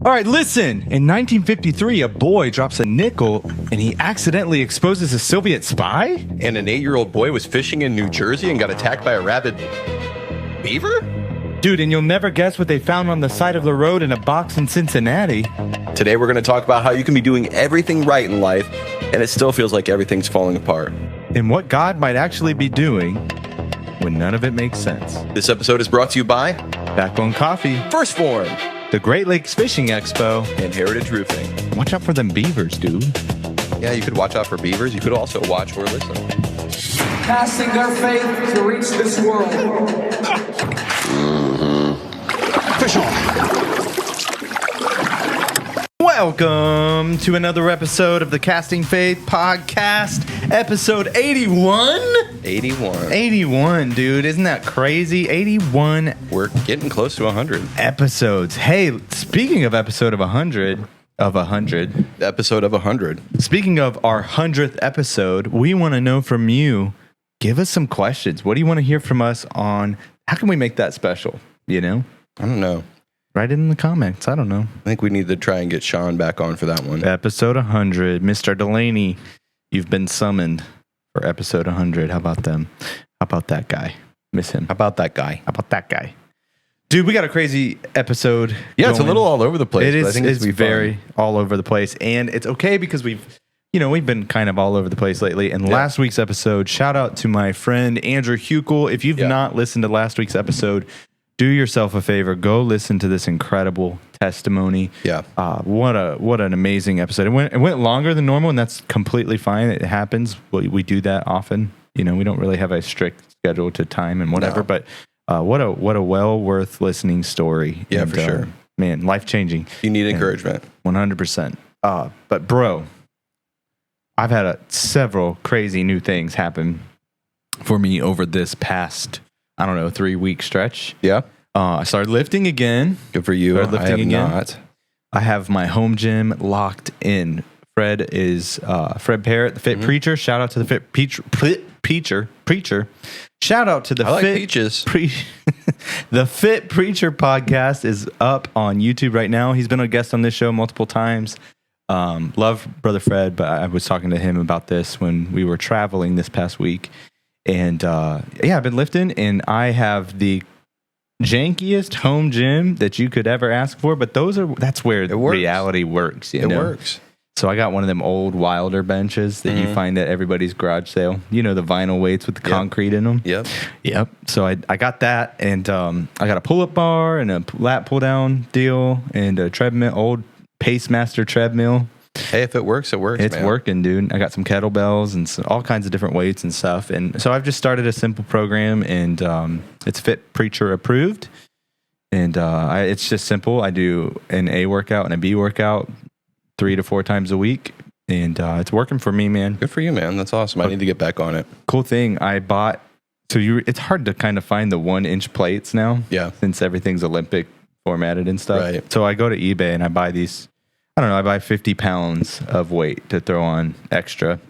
All right, listen. In 1953, a boy drops a nickel and he accidentally exposes a Soviet spy? And an 8-year-old boy was fishing in New Jersey and got attacked by a rabid beaver? Dude, and you'll never guess what they found on the side of the road in a box in Cincinnati. Today we're going to talk about how you can be doing everything right in life and it still feels like everything's falling apart. And what God might actually be doing when none of it makes sense. This episode is brought to you by Backbone Coffee, First Phorm, the Great Lakes Fishing Expo, and Heritage Roofing. Watch out for them beavers, dude. Yeah, you could watch out for beavers. You could also watch or listen. Casting their faith to reach this world. Fish on. Welcome to another episode of the Casting Faith Podcast, episode 81. 81, dude. Isn't that crazy? 81. We're getting close to 100 episodes. Hey, speaking of episode of 100, episode of 100. Speaking of our 100th episode, we want to know from you. Give us some questions. What do you want to hear from us on? How can we make that special? You know? I don't know. Write it in the comments. I don't know. I think we need to try and get Sean back on for that one. Episode 100. Mr. Delaney, you've been summoned for episode 100. How about them? How about that guy? Miss him. How about that guy? How about that guy? Dude, we got a crazy episode. Yeah, it's a little all over the place. It is. I think it's very all over the place. And it's okay because we've been kind of all over the place lately. And last week's episode, shout out to my friend Andrew Huckel. If you've not listened to last week's episode, do yourself a favor. Go listen to this incredible testimony. Yeah. What an amazing episode. It went longer than normal, and that's completely fine. It happens. We do that often. You know, we don't really have a strict schedule to time and whatever. No. But what a well worth listening story. Yeah, and, for sure. Man, life changing. You need encouragement. 100%. But bro, I've had several crazy new things happen for me over this past 3-week stretch. Yeah. I started lifting again. Good for you. I have again. Not. I have my home gym locked in. Fred Parrott, the Fit Preacher. Shout out to the Fit Preacher. Shout out to the Peaches. The Fit Preacher podcast is up on YouTube right now. He's been a guest on this show multiple times. Love Brother Fred, but I was talking to him about this when we were traveling this past week. And I've been lifting, and I have the jankiest home gym that you could ever ask for. But that's where reality works. It works. So I got one of them old Wilder benches that you find at everybody's garage sale. You know, the vinyl weights with the concrete in them. Yep. So I got that, and I got a pull-up bar and a lat pull-down deal and a treadmill, old Pacemaster treadmill. Hey, if it works, it works. It's working, dude. I got some kettlebells and all kinds of different weights and stuff. And so I've just started a simple program, and it's Fit Preacher approved. And it's just simple. I do an A workout and a B workout 3 to 4 times a week. And it's working for me, man. Good for you, man. That's awesome. I need to get back on it. Cool thing. I bought, it's hard to kind of find the 1-inch plates now. Yeah. Since everything's Olympic formatted and stuff. Right. So I go to eBay and I buy these. I buy 50 pounds of weight to throw on extra.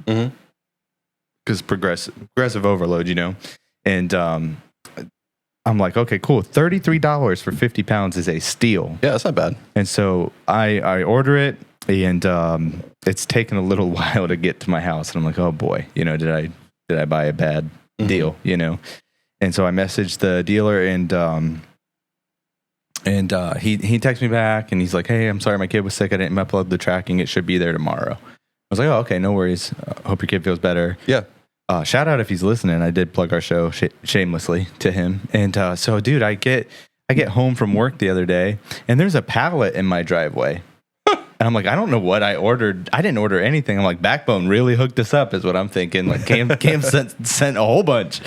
Because progressive overload, you know. And I'm like, okay, cool. $33 for 50 pounds is a steal. Yeah, that's not bad. And so I order it, and it's taken a little while to get to my house. And I'm like, oh boy, did I buy a bad deal, And so I messaged the dealer, and he texted me back, and he's like, hey, I'm sorry, my kid was sick. I didn't upload the tracking. It should be there tomorrow. I was like, oh, okay, no worries. Hope your kid feels better. Yeah. Shout out if he's listening. I did plug our show shamelessly to him. And so, dude, I get home from work the other day, and there's a pallet in my driveway. And I'm like, I don't know what I ordered. I didn't order anything. I'm like, Backbone really hooked us up is what I'm thinking. Like Cam sent a whole bunch.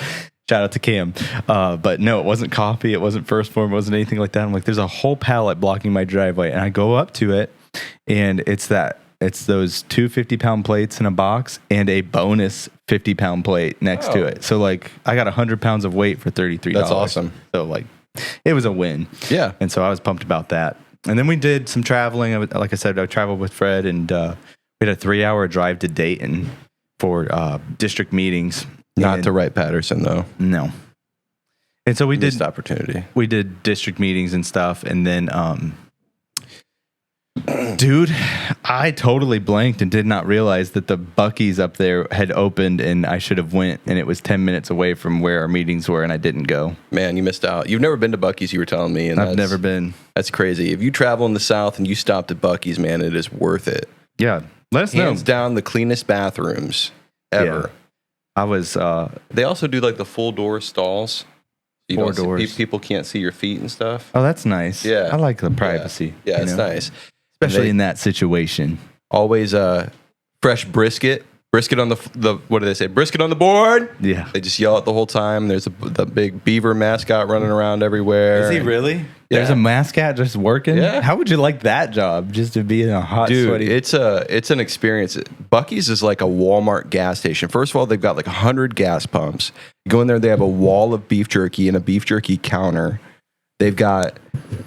Shout out to Cam. But no, it wasn't coffee. It wasn't First Phorm. It wasn't anything like that. I'm like, there's a whole pallet blocking my driveway. And I go up to it, and it's those 2 50-pound plates in a box and a bonus 50-pound plate next to it. So, like, I got 100 pounds of weight for $33. That's awesome. So, like, it was a win. Yeah. And so I was pumped about that. And then we did some traveling. Like I said, I traveled with Fred, and we had a 3-hour drive to Dayton for district meetings. Not to Wright Patterson, though. No. And so we Missed opportunity. We did district meetings and stuff, and then Dude, I totally blanked and did not realize that the Buc-ee's up there had opened and I should have went, and it was 10 minutes away from where our meetings were and I didn't go. Man, you missed out. You've never been to Buc-ee's, you were telling me. And I've never been. That's crazy. If you travel in the South and you stopped at Buc-ee's, man, it is worth it. Yeah. Let us know. Hands down the cleanest bathrooms ever. Yeah. I was... they also do like the full door stalls. You 4 doors. People can't see your feet and stuff. Oh, that's nice. Yeah. I like the privacy. Yeah, it's nice. Especially in that situation. Always fresh brisket. Brisket on the what do they say? Brisket on the board. Yeah. They just yell it the whole time. There's the big Beaver mascot running around everywhere. Is he really? Yeah. There's a mascot just working? Yeah. How would you like that job? Just to be in a hot, sweaty... It's an experience. Buc-ee's is like a Walmart gas station. First of all, they've got like 100 gas pumps. You go in there, they have a wall of beef jerky and a beef jerky counter. They've got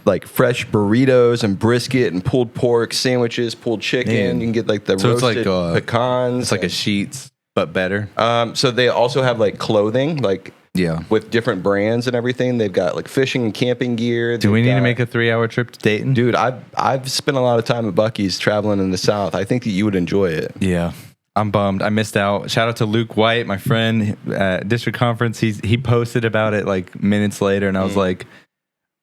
like fresh burritos and brisket and pulled pork sandwiches, pulled chicken. Man. You can get like the roasted pecans. It's like a Sheets, but better. So they also have like clothing, like Yeah. with different brands and everything. They've got like fishing and camping gear. Do we need to make a 3-hour trip to Dayton? Dude, I've spent a lot of time at Buc-ee's traveling in the South. I think that you would enjoy it. Yeah. I'm bummed. I missed out. Shout out to Luke White, my friend at district conference. He posted about it like minutes later, and I was like,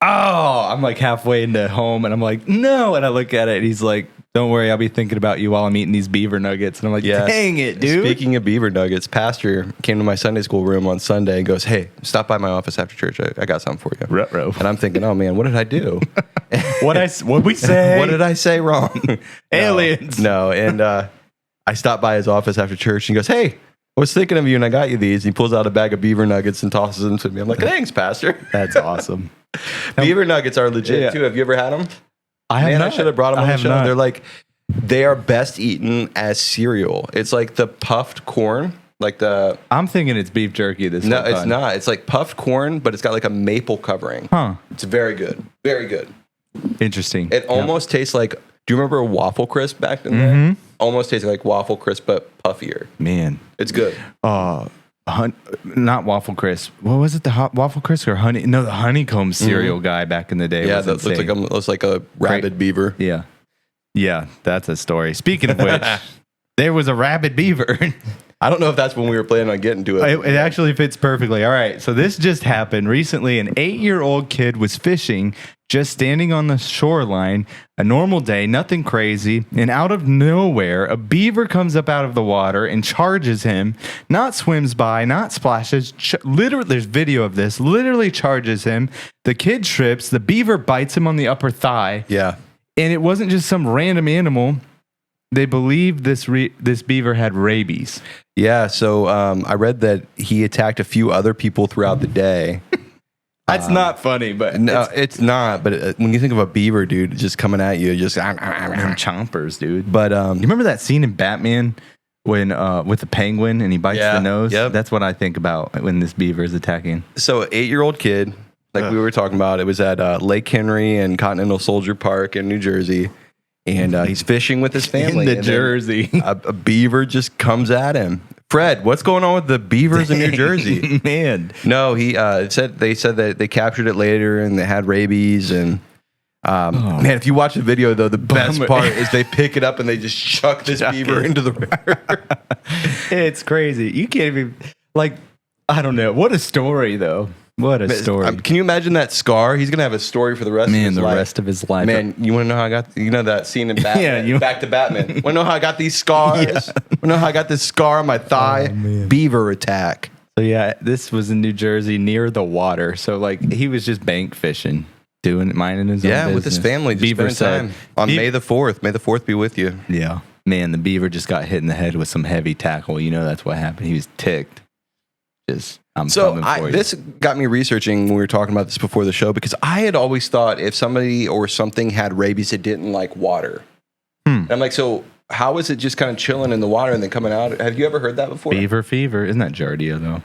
oh, I'm like halfway into home, and I'm like, no. And I look at it, and he's like, don't worry, I'll be thinking about you while I'm eating these beaver nuggets. And I'm like, dang it, dude. Speaking of beaver nuggets, Pastor came to my Sunday school room on Sunday and goes, hey, stop by my office after church. I got something for you. Ruh-roh. And I'm thinking, oh man, what did I do? What we say? What did I say wrong? Aliens. No. And I stopped by his office after church and he goes, hey, I was thinking of you and I got you these. And he pulls out a bag of beaver nuggets and tosses them to me. I'm like, thanks, Pastor. That's awesome. Beaver nuggets are legit too. Have you ever had them? I should have brought them on the show. Not. They're like, they are best eaten as cereal. It's like the puffed corn, like the. I'm thinking it's beef jerky. No, it's not. It's like puffed corn, but it's got like a maple covering. Huh. It's very good. Very good. Interesting. It almost tastes like. Do you remember a Waffle Crisp back in there? Almost tastes like Waffle Crisp, but puffier. Man, it's good. Not Waffle Crisp. What was it? The hot Waffle Crisp or honey? No, the honeycomb cereal guy back in the day. Yeah, that looks like a rabid beaver. Yeah, yeah, that's a story. Speaking of which, there was a rabid beaver. I don't know if that's when we were planning on getting to it. It actually fits perfectly. All right, so this just happened recently. An 8-year-old kid was fishing, just standing on the shoreline, a normal day, nothing crazy, and out of nowhere, a beaver comes up out of the water and charges him, not swims by, not splashes, literally, there's video of this, literally charges him. The kid trips, the beaver bites him on the upper thigh. Yeah. And it wasn't just some random animal. They believe this beaver had rabies. Yeah, so I read that he attacked a few other people throughout the day. That's not funny, but no, it's not. But when you think of a beaver, dude, just coming at you, just chompers, dude. But you remember that scene in Batman when with the penguin and he bites the nose? Yep. That's what I think about when this beaver is attacking. So, 8-year-old kid, like we were talking about, it was at Lake Henry and Continental Soldier Park in New Jersey. And he's fishing with his family. In the Jersey. A beaver just comes at him. Fred, what's going on with the beavers in New Jersey? Man. No, they said that they captured it later and they had rabies. And man, if you watch the video, though, the best part is they pick it up and they just chuck this beaver into the river. It's crazy. You can't even, like, I don't know. What a story, though. What a story. Can you imagine that scar? He's going to have a story for the rest of his life. Man, the rest of his life. Man, you want to know how I got, that scene in Batman, Back to Batman. Want to know how I got these scars? Want to know how I got this scar on my thigh? Beaver attack. So yeah, this was in New Jersey near the water. So like he was just bank fishing, minding his own business. With his family. Just Beaver spending time on May the 4th. May the 4th be with you. Yeah. Man, the beaver just got hit in the head with some heavy tackle. You know that's what happened. He was ticked. This got me researching when we were talking about this before the show because I had always thought if somebody or something had rabies, it didn't like water. And I'm like, so how is it just kind of chilling in the water and then coming out? Have you ever heard that before? Beaver fever. Isn't that Giardia though?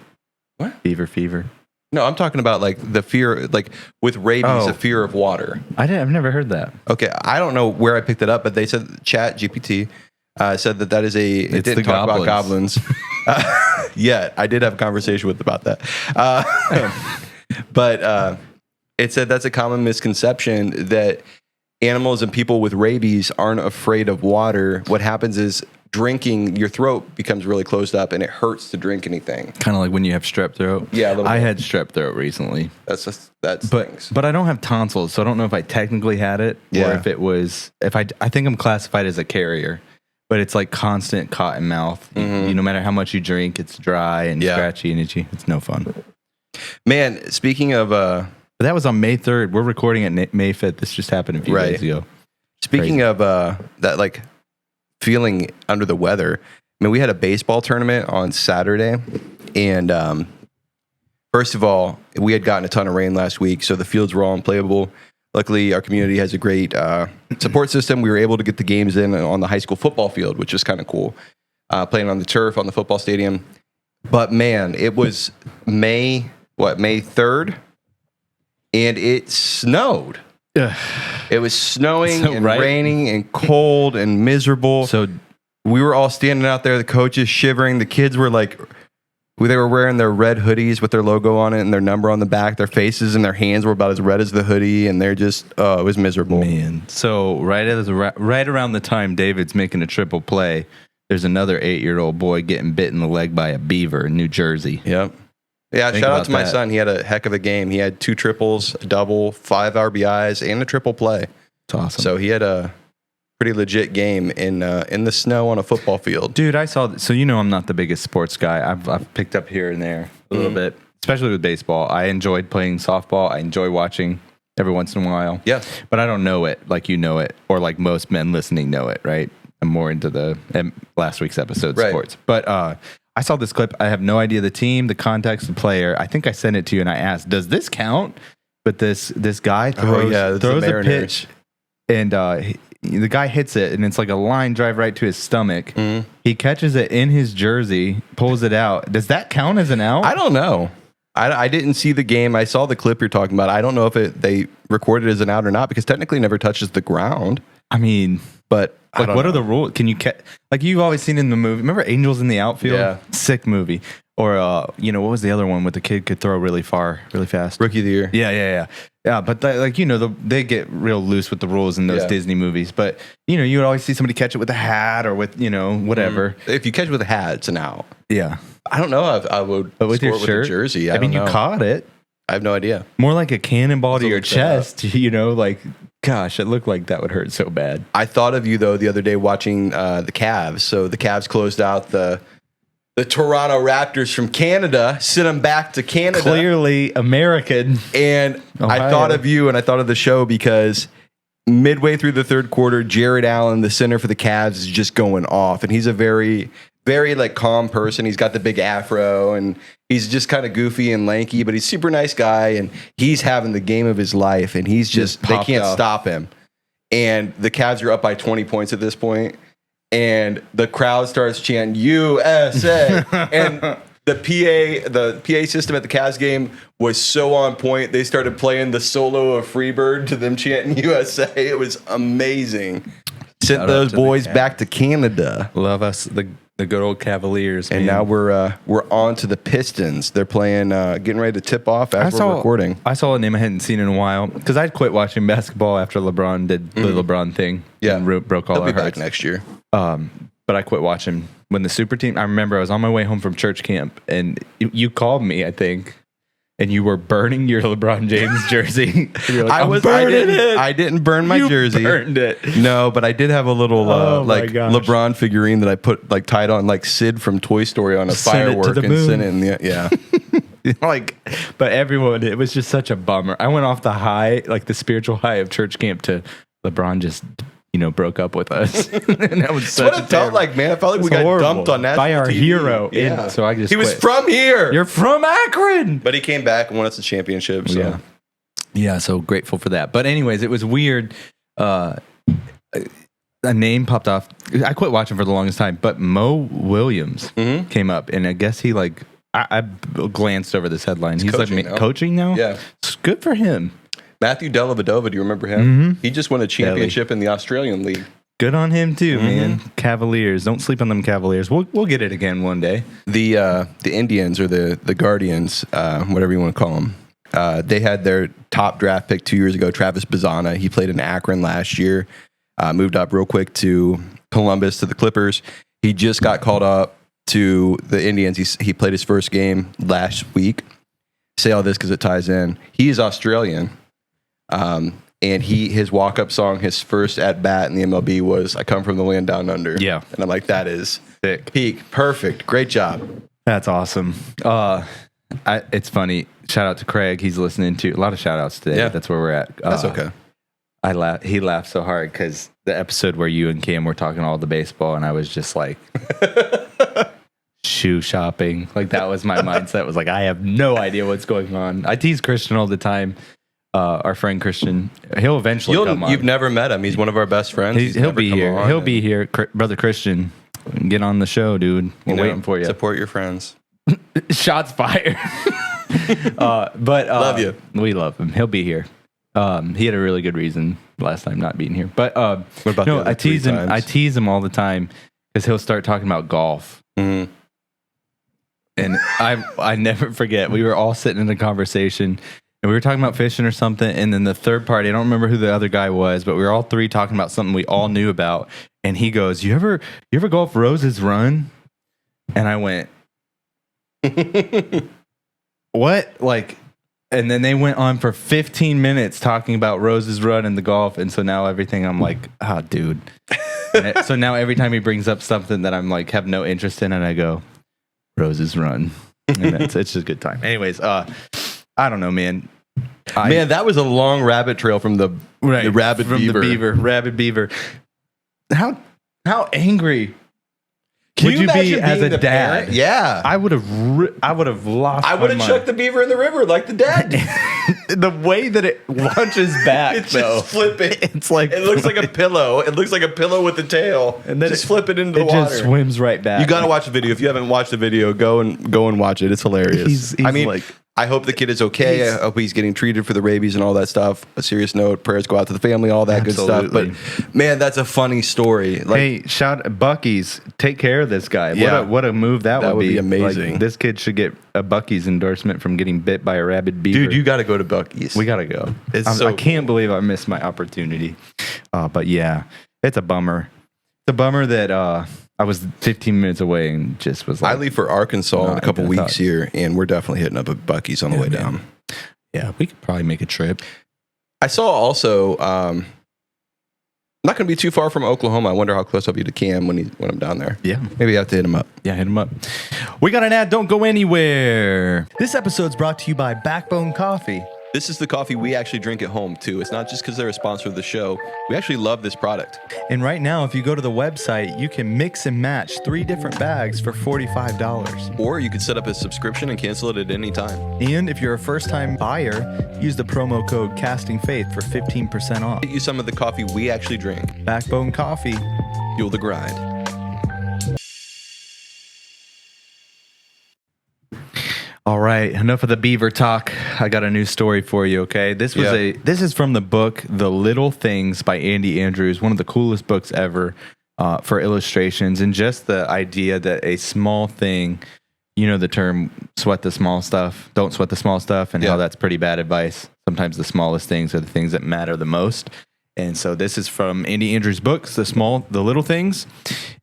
What? Beaver fever. No, I'm talking about like the fear, like with rabies, the fear of water. I've never heard that. Okay. I don't know where I picked it up, but they said ChatGPT said that is it didn't talk about goblins. Yet I did have a conversation with about that, but it said that's a common misconception that animals and people with rabies aren't afraid of water, what happens is drinking, your throat becomes really closed up and it hurts to drink anything. Kind of like when you have strep throat. Yeah, a little I bit. had strep throat recently. That's things. But I don't have tonsils, so I don't know if I technically had it or Yeah. if it was. I think I'm classified as a carrier, but it's like constant cotton mouth. Mm-hmm. No matter how much you drink, it's dry and scratchy and itchy. It's no fun. Man, speaking of But that was on May 3rd. We're recording at May 5th. This just happened a few days ago. Speaking of that, like feeling under the weather, I mean, we had a baseball tournament on Saturday, and first of all, we had gotten a ton of rain last week, so the fields were all unplayable. Luckily, our community has a great support system. We were able to get the games in on the high school football field, which is kind of cool, playing on the turf on the football stadium. But man, it was May 3rd, and it snowed. It was snowing and raining and cold and miserable. So we were all standing out there, the coaches shivering. The kids were like, they were wearing their red hoodies with their logo on it and their number on the back. Their faces and their hands were about as red as the hoodie, and they're just, it was miserable. Man. So right around the time David's making a triple play, there's another 8-year-old boy getting bit in the leg by a beaver in New Jersey. Yep. Yeah, Think shout out about to my that. son. He had a heck of a game. He had 2 triples, a double, 5 RBIs, and a triple play. It's awesome. So he had a pretty legit game in the snow on a football field. Dude, I saw. So I'm not the biggest sports guy. I've picked up here and there a little bit, especially with baseball. I enjoyed playing softball. I enjoy watching every once in a while. Yeah. But I don't know it like you know it, or like most men listening know it. Right? I'm more into the last week's episode sports. But I saw this clip. I have no idea the team, the context, the player. I think I sent it to you and I asked, "Does this count?" But this guy throws a pitch, and the guy hits it, and it's like a line drive right to his stomach. Mm-hmm. He catches it in his jersey, pulls it out. Does that count as an out? I don't know. I didn't see the game. I saw the clip you're talking about. I don't know if they recorded it as an out or not, because technically it never touches the ground. I mean, but like, what are the rules? Can you catch? Like you've always seen in the movie. Remember Angels in the Outfield? Yeah. Sick movie. Or what was the other one with the kid could throw really far, really fast? Rookie of the Year. Yeah, but they get real loose with the rules in those Disney movies. But you would always see somebody catch it with a hat or with whatever. If you catch it with a hat, it's an out. Yeah, I don't know if I would. but with your score it shirt, with a jersey. I mean, don't you know. caught it. I have no idea. More like a cannonball to your look that up. chest. Like, gosh, it looked like that would hurt so bad. I thought of you though the other day watching the Cavs. So the Cavs closed out the Toronto Raptors from Canada, sent them back to Canada. Clearly American. And Ohio. I thought of you and I thought of the show because midway through the third quarter, Jared Allen, the center for the Cavs, is just going off. And he's a very, very like calm person. He's got the big afro and he's just kind of goofy and lanky, but he's a super nice guy. And he's having the game of his life. And he's just they popped can't off. stop him. And the Cavs are up by 20 points at this point. And the crowd starts chanting USA. And the PA system at the Cavs game was so on point. They started playing the solo of Freebird to them chanting USA. It was amazing. Sent Shout out those to the boys Cavs. back to Canada. Love us, the good old Cavaliers. And man. now we're on to the Pistons. They're playing, getting ready to tip off as we're recording. I saw a name I hadn't seen in a while because I'd quit watching basketball after LeBron did the LeBron thing. Yeah. And broke all They'll our be back hearts. next year. But I quit watching when the super team. I remember I was on my way home from church camp and you called me, I think, and you were burning your LeBron James jersey. You were like, I didn't burn my jersey. Burned it. No, but I did have a little Oh my like gosh. LeBron figurine that I put like tied on like Sid from Toy Story on a Sent it to firework the and moon. sent it in the yeah. But everyone, it was just such a bummer. I went off the high, like the spiritual high of church camp to LeBron just, broke up with us. And that was That's such what a it felt terrible- like, man. I felt like we It's got horrible. dumped on that by our hero. Yeah. So I just he was quit. from here. You're from Akron. But he came back and won us the championship. So. Yeah, so grateful for that. But anyways, it was weird. A name popped off. I quit watching for the longest time, but Mo Williams came up, and I guess he I glanced over this headline. He's coaching like now. coaching now. Yeah. It's good for him. Matthew Dellavedova, do you remember him? He just won a championship in the Australian League. Good on him too, man. Cavaliers. Don't sleep on them Cavaliers. We'll get it again one day. The Indians or the Guardians, whatever you want to call them, They had their top draft pick 2 years ago, Travis Bazana. He played in Akron last year, moved up real quick to Columbus to the Clippers. He just got called up to the Indians. He played his first game last week. Say all this because it ties in. He is Australian. And his walk-up song, his first at-bat in the MLB was "I Come From the Land Down Under." Yeah. And I'm like, that is Sick. peak. Perfect. Great job. That's awesome. It's funny. Shout out to Craig. He's listening to a lot of shout outs today. Yeah. That's where we're at. That's okay. He laughed so hard because the episode where you and Cam were talking all the baseball, and I was just like shoe shopping. Like that was my mindset. Was like, I have no idea what's going on. I tease Christian all the time. Our friend Christian, he'll eventually come on. You've never met him. He's one of our best friends. He'll be here. He'll be here. Brother Christian, get on the show, dude. We're waiting for you. Support your friends. Shots fired. But love you. We love him. He'll be here. He had a really good reason last time not being here. But what about the other I tease three him. times? I tease him all the time because he'll start talking about golf. Mhm. And I never forget. We were all sitting in a conversation. And we were talking about fishing or something, and then the third party, I don't remember who the other guy was, but we were all three talking about something we all knew about. And he goes, "You ever golf Rose's Run?" And I went, "What?" Like, and then they went on for 15 minutes talking about Rose's Run and the golf, and so now everything I'm like, "Ah, dude." So now every time he brings up something that I'm like have no interest in, and I go, "Rose's Run," and it's just a good time. Anyways, I don't know, man. Man, that was a long rabbit trail from the rabid beaver. Rabid beaver. How angry Can would you be imagine as being a the dad? parent? Yeah. I would have lost. I would have chucked the beaver in the river like the dad did. The way that it launches back, It's though. just flip it. It's like It looks like a pillow. It looks like a pillow with the tail. And then just flip it into the it water. just swims right back. You got to watch the video. If you haven't watched the video, go and watch it. It's hilarious. He's I mean, like- I hope the kid is okay. I hope he's getting treated for the rabies and all that stuff. A serious note, prayers go out to the family, all that Absolutely. good stuff. But man, that's a funny story. Like, Hey, shout Buc-ee's. Take care of this guy. Yeah. What a move that That would be amazing. Like, this kid should get a Buc-ee's endorsement from getting bit by a rabid beaver. dude, you got to go to Buc-ee's. We gotta go. It's I can't believe I missed my opportunity. But yeah, it's a bummer. It's a bummer that I was 15 minutes away and just was like, I leave for Arkansas in a Not couple even a weeks thought. here, and we're definitely hitting up a Buc-ee's on the way man. down. yeah, we could probably make a trip. I saw also, not going to be too far from Oklahoma. I wonder how close I'll be to Cam when I'm down there. Yeah. Maybe I have to hit him up. Yeah, hit him up. We got an ad. Don't go anywhere. This episode's brought to you by Backbone Coffee. This is the coffee we actually drink at home, too. It's not just because they're a sponsor of the show. We actually love this product. And right now, if you go to the website, you can mix and match 3 different bags for $45. Or you could set up a subscription and cancel it at any time. And if you're a first-time buyer, use the promo code CastingFaith for 15% off. Get you some of the coffee we actually drink. Backbone Coffee. Fuel the grind. All right, enough of the beaver talk. I got a new story for you, okay? This is from the book The Little Things by Andy Andrews, one of the coolest books ever for illustrations and just the idea that a small thing, you know the term sweat the small stuff, don't sweat the small stuff, and how that's pretty bad advice. Sometimes the smallest things are the things that matter the most. And so this is from Andy Andrews' books, The Little Things.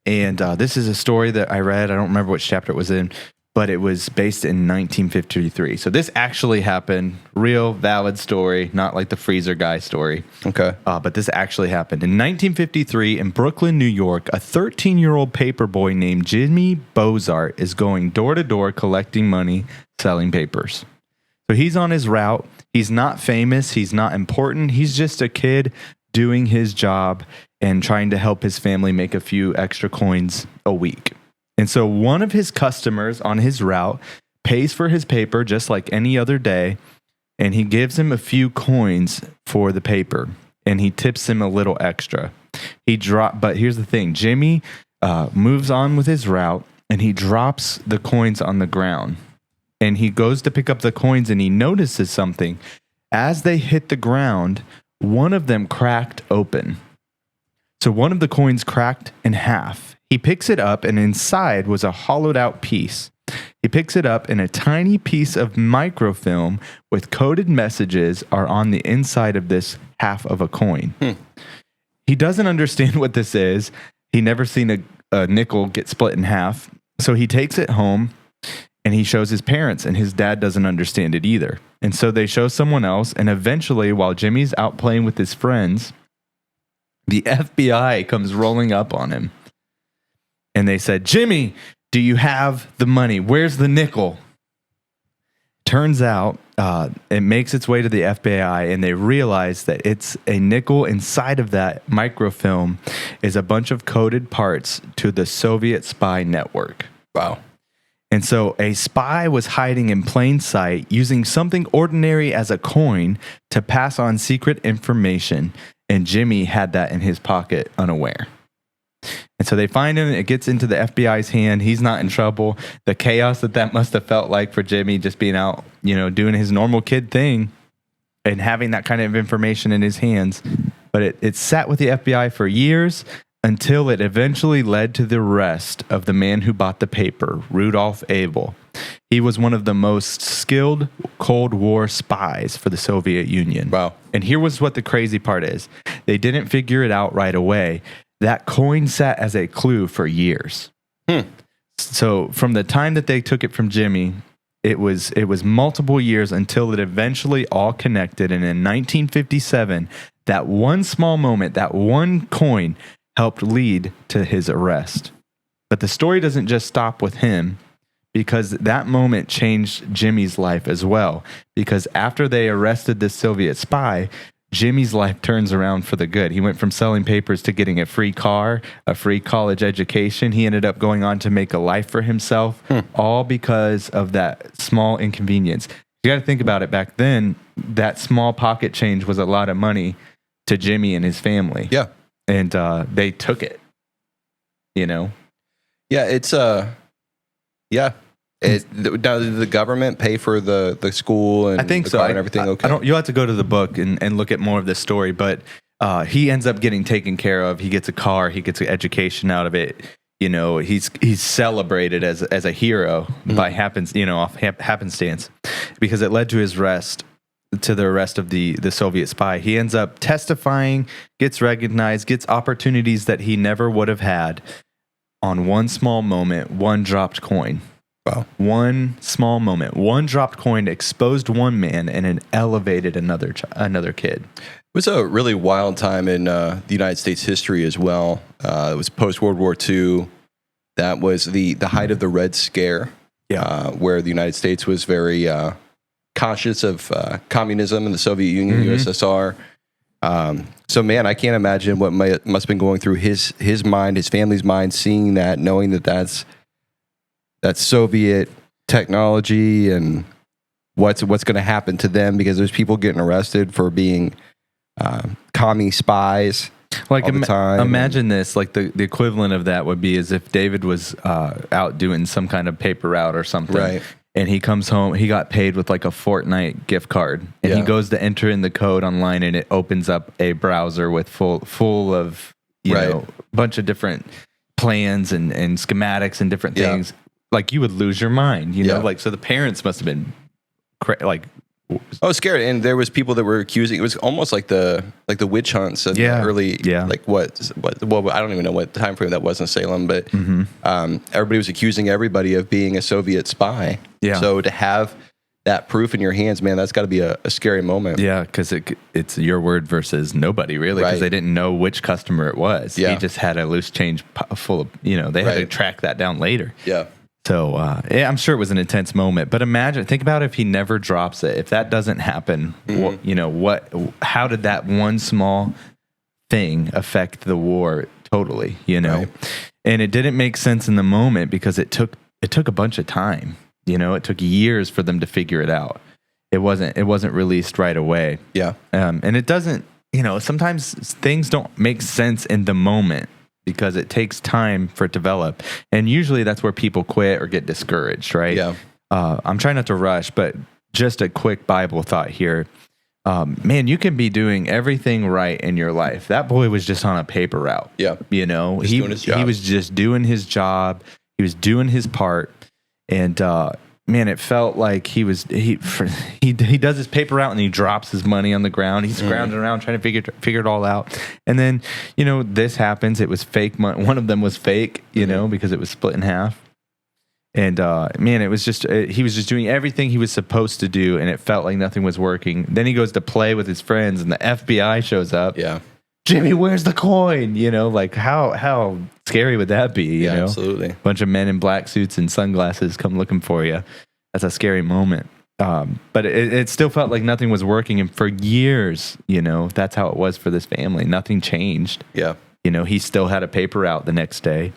And this is a story that I read. I don't remember which chapter it was in, but it was based in 1953. So this actually happened, real valid story, not like the freezer guy story. Okay. But this actually happened. In 1953 in Brooklyn, New York, a 13-year-old paperboy named Jimmy Bozart is going door to door collecting money, selling papers. So he's on his route. He's not famous. He's not important. He's just a kid doing his job and trying to help his family make a few extra coins a week. And so one of his customers on his route pays for his paper just like any other day, and he gives him a few coins for the paper, and he tips him a little extra. But here's the thing. Jimmy moves on with his route, and he drops the coins on the ground. And he goes to pick up the coins, and he notices something. As they hit the ground, one of them cracked open. So one of the coins cracked in half. He picks it up, and inside was a hollowed out piece. He picks it up, and a tiny piece of microfilm with coded messages are on the inside of this half of a coin. He doesn't understand what this is. He never seen a nickel get split in half. So he takes it home and he shows his parents, and his dad doesn't understand it either. And so they show someone else. And eventually, while Jimmy's out playing with his friends, the FBI comes rolling up on him. And they said, Jimmy, do you have the money? Where's the nickel? Turns out it makes its way to the FBI, and they realize that it's a nickel. Inside of that microfilm is a bunch of coded parts to the Soviet spy network. Wow. And so a spy was hiding in plain sight, using something ordinary as a coin to pass on secret information, and Jimmy had that in his pocket unaware. And so they find him, it gets into the FBI's hand. He's not in trouble. The chaos that must have felt like for Jimmy, just being out, doing his normal kid thing and having that kind of information in his hands. But it sat with the FBI for years until it eventually led to the arrest of the man who bought the paper, Rudolph Abel. He was one of the most skilled Cold War spies for the Soviet Union. Wow. And here was what the crazy part is. They didn't figure it out right away. That coin sat as a clue for years. So from the time that they took it from Jimmy, it was multiple years until it eventually all connected. And in 1957, that one small moment, that one coin helped lead to his arrest. But the story doesn't just stop with him, because that moment changed Jimmy's life as well. Because after they arrested this Soviet spy, Jimmy's life turns around for the good. He went from selling papers to getting a free car, a free college education. He ended up going on to make a life for himself, all because of that small inconvenience. You got to think about it. Back then, that small pocket change was a lot of money to Jimmy and his family. Yeah. And they took it, Yeah, it's, yeah. Now, did the government pay for the school and I think the so. car and everything? Okay. You'll have to go to the book and look at more of this story, but he ends up getting taken care of. He gets a car. He gets an education out of it. He's celebrated as a hero by happenstance, because it led to his arrest, to the arrest of the Soviet spy. He ends up testifying, gets recognized, gets opportunities that he never would have had on one small moment, one dropped coin. Wow. One small moment, one dropped coin exposed one man, and it elevated another kid. It was a really wild time in the United States history as well. It was post-World War II. That was the height of the Red Scare, where the United States was very conscious of communism in the Soviet Union, USSR. So, man, I can't imagine what must have been going through his mind, his family's mind, seeing that, knowing that's Soviet technology and what's going to happen to them, because there's people getting arrested for being commie spies all the time. Imagine this, like the equivalent of that would be as if David was out doing some kind of paper route or something. Right. And he comes home, he got paid with like a Fortnite gift card, and he goes to enter in the code online, and it opens up a browser with full of, a bunch of different plans and schematics and different things. Like, you would lose your mind, like, so the parents must have been I was scared, and there was people that were accusing. It was almost like the witch hunts of the early, like what I don't even know what time frame that was in Salem, but everybody was accusing everybody of being a Soviet spy. Yeah. So to have that proof in your hands, man, that's got to be a scary moment. Yeah, because it's your word versus nobody, really, because they didn't know which customer it was. Yeah. He just had a loose change full of, they had to track that down later. Yeah. So, I'm sure it was an intense moment, but think about if he never drops it. If that doesn't happen, how did that one small thing affect the war totally, Right. And it didn't make sense in the moment because it took a bunch of time, it took years for them to figure it out. It wasn't released right away. Yeah. And it doesn't, sometimes things don't make sense in the moment, because it takes time for it to develop. And usually that's where people quit or get discouraged, right? Yeah. I'm trying not to rush, but just a quick Bible thought here. Man, you can be doing everything right in your life. That boy was just on a paper route. Yeah. He was just doing his job. He was doing his part. And man, it felt like he does his paper route and he drops his money on the ground. He's scrounging around trying to figure it all out. And then, this happens. It was fake money. One of them was fake, because it was split in half. And man, it was just he was just doing everything he was supposed to do, and it felt like nothing was working. Then he goes to play with his friends, and the FBI shows up. Yeah, Jimmy, where's the coin? Like how scary would that be? You know, absolutely. A bunch of men in black suits and sunglasses come looking for you. That's a scary moment. But it still felt like nothing was working, and for years, that's how it was for this family. Nothing changed. Yeah, he still had a paper route the next day.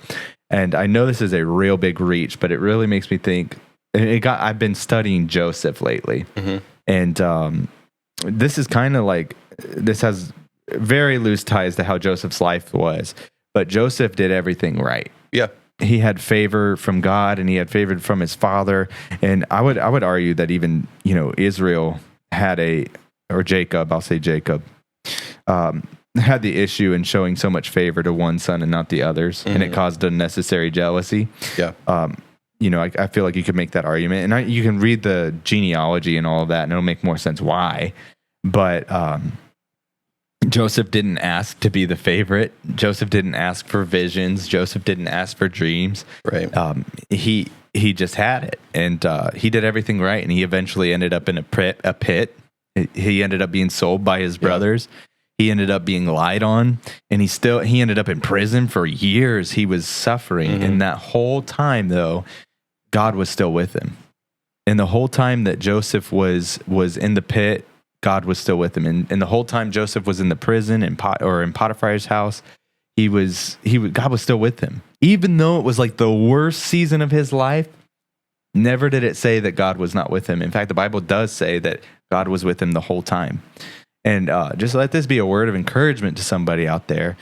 And I know this is a real big reach, but it really makes me think. I've been studying Joseph lately, and this is kind of like this has very loose ties to how Joseph's life was. But Joseph did everything right. Yeah, he had favor from God, and he had favor from his father. And I would argue that even Israel had Jacob. I'll say Jacob. Had the issue in showing so much favor to one son and not the others, and it caused unnecessary jealousy. Yeah. I feel like you could make that argument, and you can read the genealogy and all of that, and it'll make more sense why. But Joseph didn't ask to be the favorite. Joseph didn't ask for visions. Joseph didn't ask for dreams. Right. He just had it, and he did everything right, and he eventually ended up in a pit. He ended up being sold by his brothers. He ended up being lied on, and he ended up in prison for years. He was suffering. And that whole time, though, God was still with him. And the whole time that Joseph was in the pit, God was still with him. And the whole time Joseph was in the prison in Potiphar's house, God was still with him. Even though it was like the worst season of his life, never did it say that God was not with him. In fact, the Bible does say that God was with him the whole time. And just let this be a word of encouragement to somebody out there.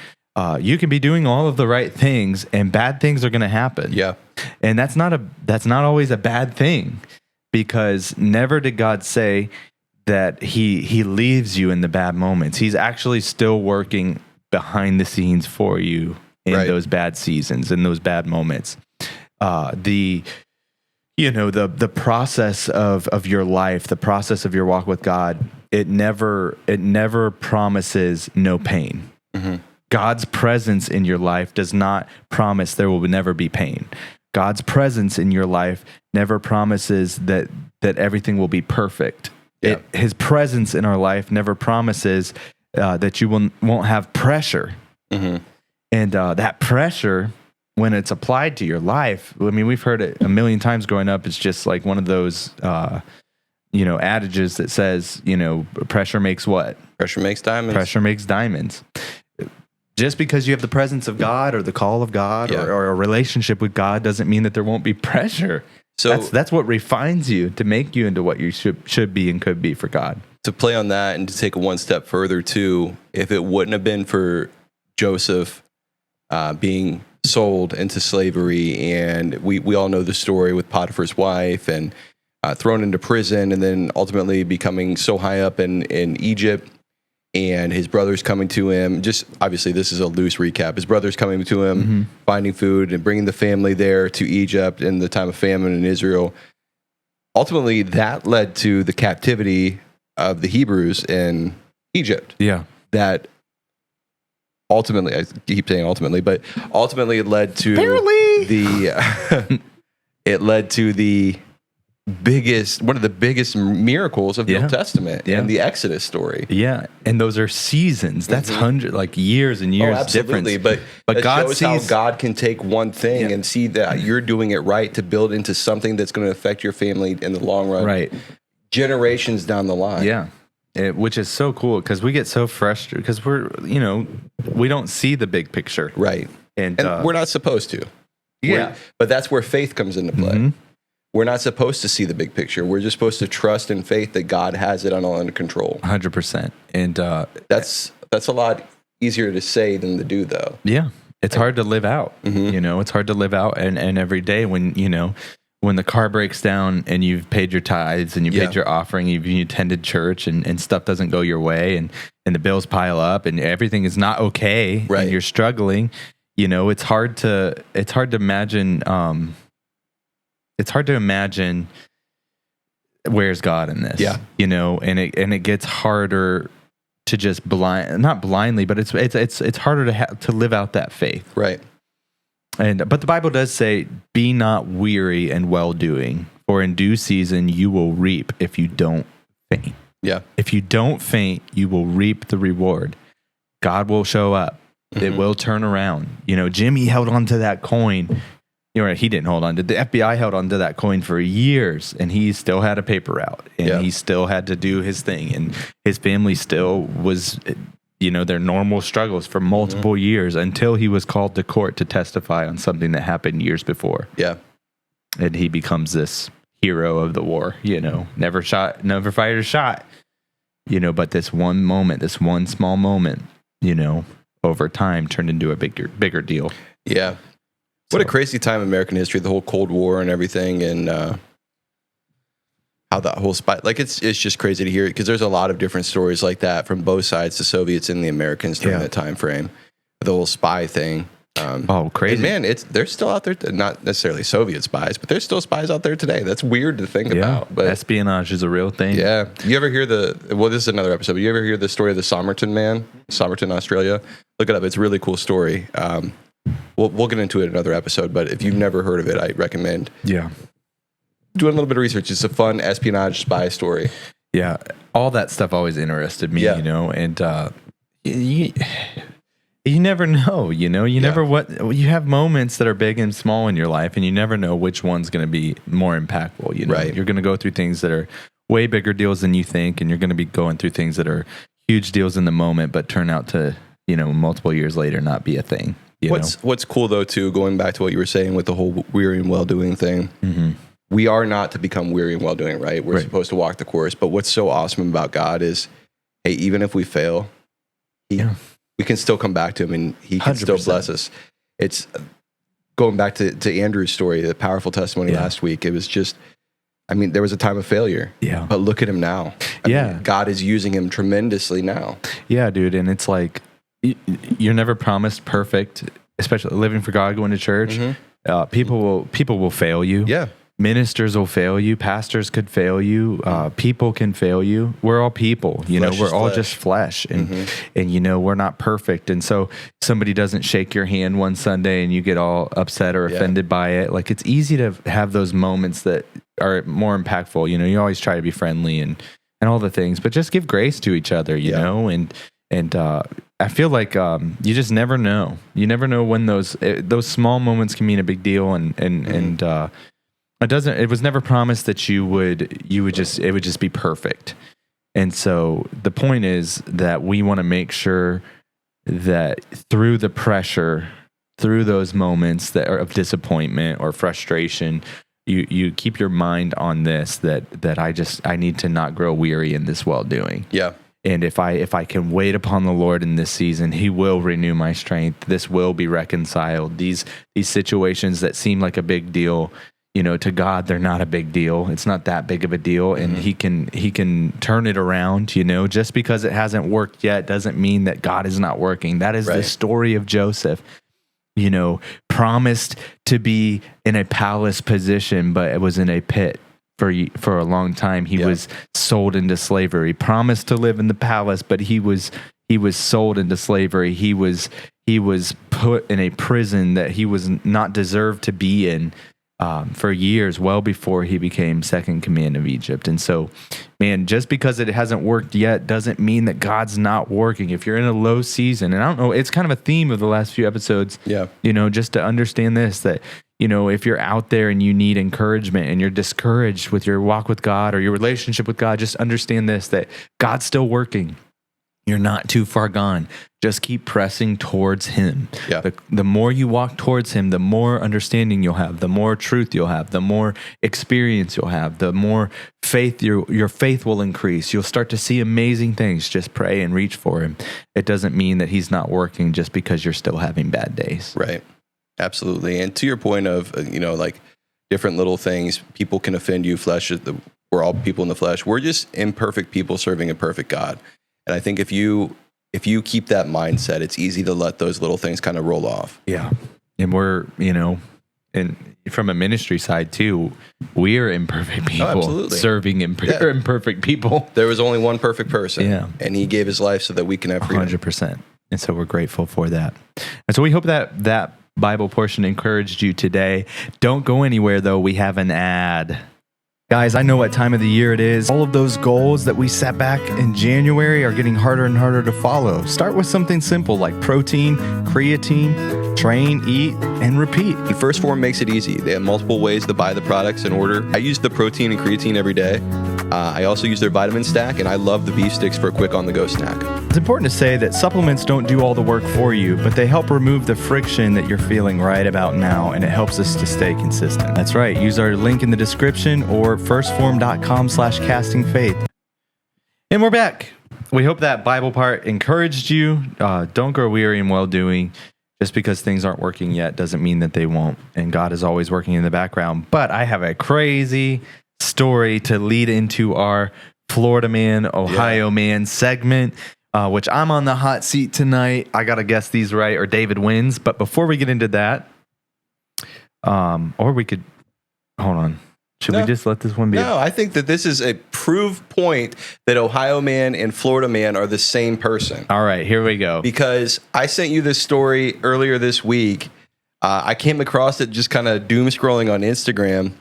You can be doing all of the right things, and bad things are going to happen. Yeah, and that's not always a bad thing, because never did God say that He leaves you in the bad moments. He's actually still working behind the scenes for you in those bad seasons, in those bad moments. The process of your life, the process of your walk with God, it never promises no pain. God's presence in your life does not promise there will never be pain. God's presence in your life never promises that everything will be perfect. Yeah. His presence in our life never promises that you won't have pressure. And that pressure, when it's applied to your life, I mean, we've heard it a million times growing up. It's just like one of those, adages that says, pressure makes what? Pressure makes diamonds. Pressure makes diamonds. Just because you have the presence of God or the call of God or a relationship with God doesn't mean that there won't be pressure. So that's what refines you to make you into what you should be and could be for God. To play on that and to take it one step further too, if it wouldn't have been for Joseph being sold into slavery, and we all know the story with Potiphar's wife, and thrown into prison, and then ultimately becoming so high up in Egypt, and his brothers coming to him. Just obviously, this is a loose recap. His brothers coming to him, finding food, and bringing the family there to Egypt in the time of famine in Israel. Ultimately, that led to the captivity of the Hebrews in Egypt. Yeah. That ultimately, I keep saying ultimately, but ultimately it led to it led to one of the biggest miracles of the Old Testament and the Exodus story. Yeah, and those are seasons. That's years and years absolutely. difference. But God shows sees how God can take one thing and see that you're doing it right to build into something that's going to affect your family in the long run, right? Generations down the line. Yeah. Which is so cool, because we get so frustrated because we don't see the big picture, right? And we're not supposed to. Yeah, but that's where faith comes into play. We're not supposed to see the big picture. We're just supposed to trust in faith that God has it all under control. 100%. And that's a lot easier to say than to do, though. Yeah, it's hard to live out. It's hard to live out, and every day when the car breaks down and you've paid your tithes and you paid your offering, you attended church, and stuff doesn't go your way, and the bills pile up and everything is not okay, and you're struggling. It's hard to imagine it's hard to imagine where's God in this. Yeah. You know, and it gets harder to just not blindly, but it's harder to live out that faith. Right. But the Bible does say, "Be not weary in well doing, for in due season you will reap if you don't faint." Yeah. If you don't faint, you will reap the reward. God will show up. It will turn around. You know, Jimmy held on to that coin. You know, he didn't hold on to the FBI held on to that coin for years, and he still had a paper route, and he still had to do his thing, and his family still was, you know, their normal struggles for multiple years until he was called to court to testify on something that happened years before. Yeah. And he becomes this hero of the war, you know, never fired a shot, you know, but this one moment, this one small moment, you know, over time turned into a bigger deal. Yeah. What a crazy time in American history, the whole Cold War and everything, and how that whole spy, like it's just crazy to hear it, because there's a lot of different stories like that from both sides, the Soviets and the Americans during that time frame, the whole spy thing. Crazy. And man, they're still out there, not necessarily Soviet spies, but there's still spies out there today. That's weird to think about. But espionage is a real thing. Yeah. You ever hear this is another episode, but you ever hear the story of the Somerton man, Somerton, Australia? Look it up. It's a really cool story. We'll get into it in another episode, but if you've never heard of it, I recommend doing a little bit of research. It's a fun espionage spy story. Yeah. All that stuff always interested me, you know, and you never know, you know, you have moments that are big and small in your life, and you never know which one's going to be more impactful. You know, you're going to go through things that are way bigger deals than you think, and you're going to be going through things that are huge deals in the moment, but turn out to, you know, multiple years later, not be a thing. What's cool though, too, going back to what you were saying with the whole weary and well-doing thing, we are not to become weary and well-doing, right? We're supposed to walk the course. But what's so awesome about God is, hey, even if we fail, we can still come back to him, and he can 100%. Still bless us. It's going back to Andrew's story, the powerful testimony last week. It was just, I mean, there was a time of failure. Yeah. But look at him now. I mean, God is using him tremendously now. Yeah, dude. And it's like, you're never promised perfect, especially living for God, going to church. People will fail you. Yeah. Ministers will fail you. Pastors could fail you. People can fail you. We're all people, you know, we're all just flesh, and you know, we're not perfect. And so somebody doesn't shake your hand one Sunday and you get all upset or offended by it. Like, it's easy to have those moments that are more impactful. You know, you always try to be friendly and all the things, but just give grace to each other, you know, and I feel like you just never know. You never know when those small moments can mean a big deal, and it was never promised that it would just be perfect. And so the point is that we want to make sure that through the pressure, through those moments that are of disappointment or frustration, you keep your mind on this, that I need to not grow weary in this well-doing. Yeah. And if I can wait upon the Lord in this season, he will renew my strength. This will be reconciled. These situations that seem like a big deal, you know, to God, they're not a big deal. It's not that big of a deal. And he can turn it around, you know. Just because it hasn't worked yet doesn't mean that God is not working. That is the story of Joseph, you know, promised to be in a palace position, but it was in a pit for a long time. He was sold into slavery. Promised to live in the palace, but he was sold into slavery. He was put in a prison that he was not deserved to be in for years, well before he became second command of Egypt. And so, man, just because it hasn't worked yet doesn't mean that God's not working. If you're in a low season, and I don't know, it's kind of a theme of the last few episodes, you know, just to understand this, that, you know, if you're out there and you need encouragement and you're discouraged with your walk with God or your relationship with God, just understand this, that God's still working. You're not too far gone. Just keep pressing towards him. Yeah. The more you walk towards him, the more understanding you'll have, the more truth you'll have, the more experience you'll have, the more faith your faith will increase. You'll start to see amazing things. Just pray and reach for him. It doesn't mean that he's not working just because you're still having bad days. Right. Absolutely. And to your point of, you know, like different little things, people can offend you. We're all people in the flesh. We're just imperfect people serving a perfect God. And I think if you keep that mindset, it's easy to let those little things kind of roll off. Yeah. And we're, you know, and from a ministry side too, we're imperfect people absolutely. serving imperfect people. There was only one perfect person, Yeah. and he gave his life so that we can have freedom. 100%. And so we're grateful for that. And so we hope that Bible portion encouraged you today. Don't go anywhere though. We have an ad. Guys, I know what time of the year it is. All of those goals that we set back in January are getting harder and harder to follow. Start with something simple like protein, creatine, train, eat, and repeat. And First Phorm makes it easy. They have multiple ways to buy the products in order. I use the protein and creatine every day. I also use their vitamin stack, and I love the beef sticks for a quick on-the-go snack. It's important to say that supplements don't do all the work for you, but they help remove the friction that you're feeling right about now, and it helps us to stay consistent. That's right. Use our link in the description or firstphorm.com/castingfaith. And we're back. We hope that Bible part encouraged you. Don't grow weary in well-doing. Just because things aren't working yet doesn't mean that they won't. And God is always working in the background. But I have a crazy story to lead into our Florida man, Ohio man segment, which I'm on the hot seat tonight. I got to guess these right or David wins. But before we get into that, or we could, hold on. Should we just let this one be? No, I think that this is a proof point that Ohio man and Florida man are the same person. All right, here we go. Because I sent you this story earlier this week. I came across it just kind of doom scrolling on Instagram.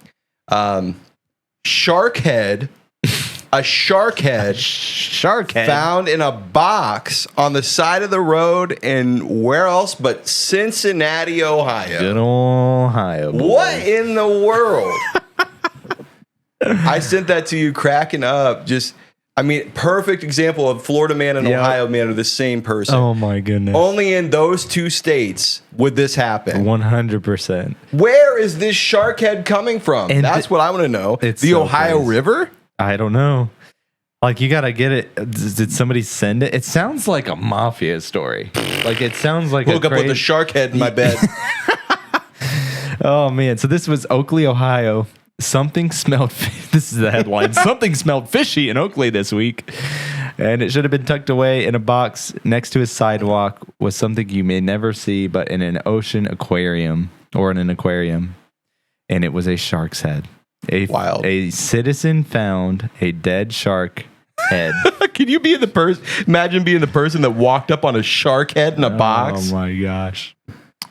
Shark head found in a box on the side of the road in where else but Cincinnati, Ohio. Good Ohio. Boy. What in the world? I sent that to you cracking up. Perfect example of Florida man and Ohio man are the same person. Oh my goodness. Only in those two states would this happen. 100%. Where is this shark head coming from? And that's what I want to know. It's the so Ohio crazy. River? I don't know. Like, you got to get it. Did somebody send it? It sounds like a mafia story. Like, it sounds like Woke up with a shark head in my bed. Oh, man. So this was Oakley, Ohio. Something smelled, this is the headline. Something smelled fishy in Oakley this week. And it should have been tucked away in a box next to a sidewalk with something you may never see, but in an ocean aquarium or in an aquarium. And it was a shark's head. Wild. A citizen found a dead shark head. Can you be the person? Imagine being the person that walked up on a shark head in a box. Oh my gosh.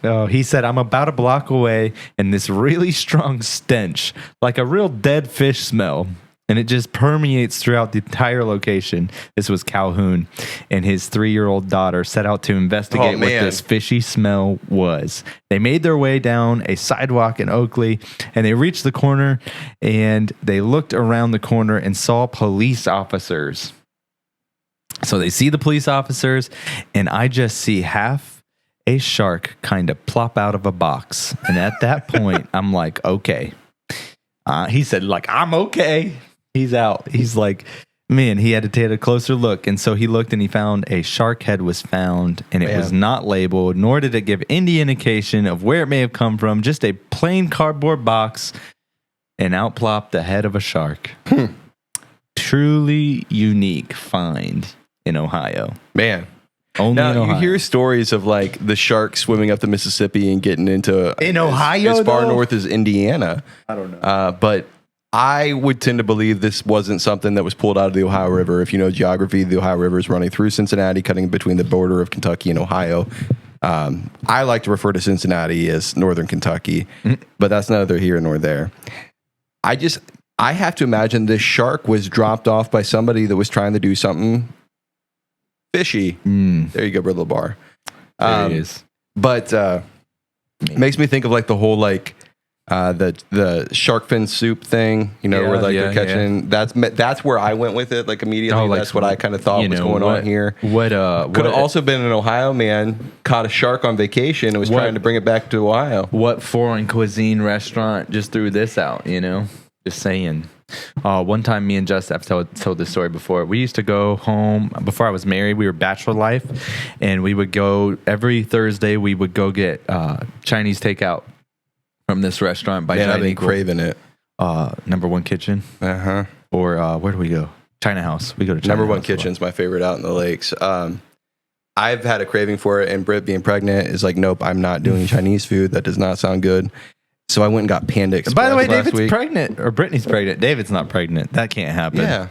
Oh, he said, I'm about a block away and this really strong stench, like a real dead fish smell. And it just permeates throughout the entire location. This was Calhoun, and his 3-year-old daughter set out to investigate what this fishy smell was. They made their way down a sidewalk in Oakley, and they reached the corner, and they looked around the corner and saw police officers. So they see the police officers, and I just see half a shark kind of plop out of a box. And at that point, I'm like, okay. He said, like, I'm okay. He's out. He's like, man, he had to take a closer look. And so he looked and he found a shark head was found, and it was not labeled, nor did it give any indication of where it may have come from. Just a plain cardboard box, and out plopped the head of a shark. Truly unique find in Ohio. Man. Only now, in Ohio. you hear stories of like the shark swimming up the Mississippi and getting into Ohio, as far though? north as Indiana. I don't know. But I would tend to believe this wasn't something that was pulled out of the Ohio River. If you know geography, the Ohio River is running through Cincinnati, cutting between the border of Kentucky and Ohio. I like to refer to Cincinnati as northern Kentucky, but that's neither here nor there. I have to imagine this shark was dropped off by somebody that was trying to do something fishy. There you go, Brother Bar. There he is. But it makes me think of like the whole like the shark fin soup thing, you know, where like they're catching. That's where I went with it. Like immediately, like, that's what I kind of thought was going on here. What could have also been an Ohio man caught a shark on vacation and was trying to bring it back to Ohio. What foreign cuisine restaurant just threw this out? You know, just saying. One time, me and Just have told this story before. We used to go home before I was married. We were bachelor life, and we would go every Thursday. We would go get Chinese takeout from this restaurant by I've been craving it. Number One Kitchen. Or where do we go? China House. We go to China Number One House Kitchen's my favorite out in the lakes. I've had a craving for it, and Britt being pregnant is like, nope, I'm not doing Chinese food. That does not sound good. So I went and got Panda Express. By the way, last David's week. pregnant, or Brittany's pregnant. David's not pregnant. That can't happen. Yeah.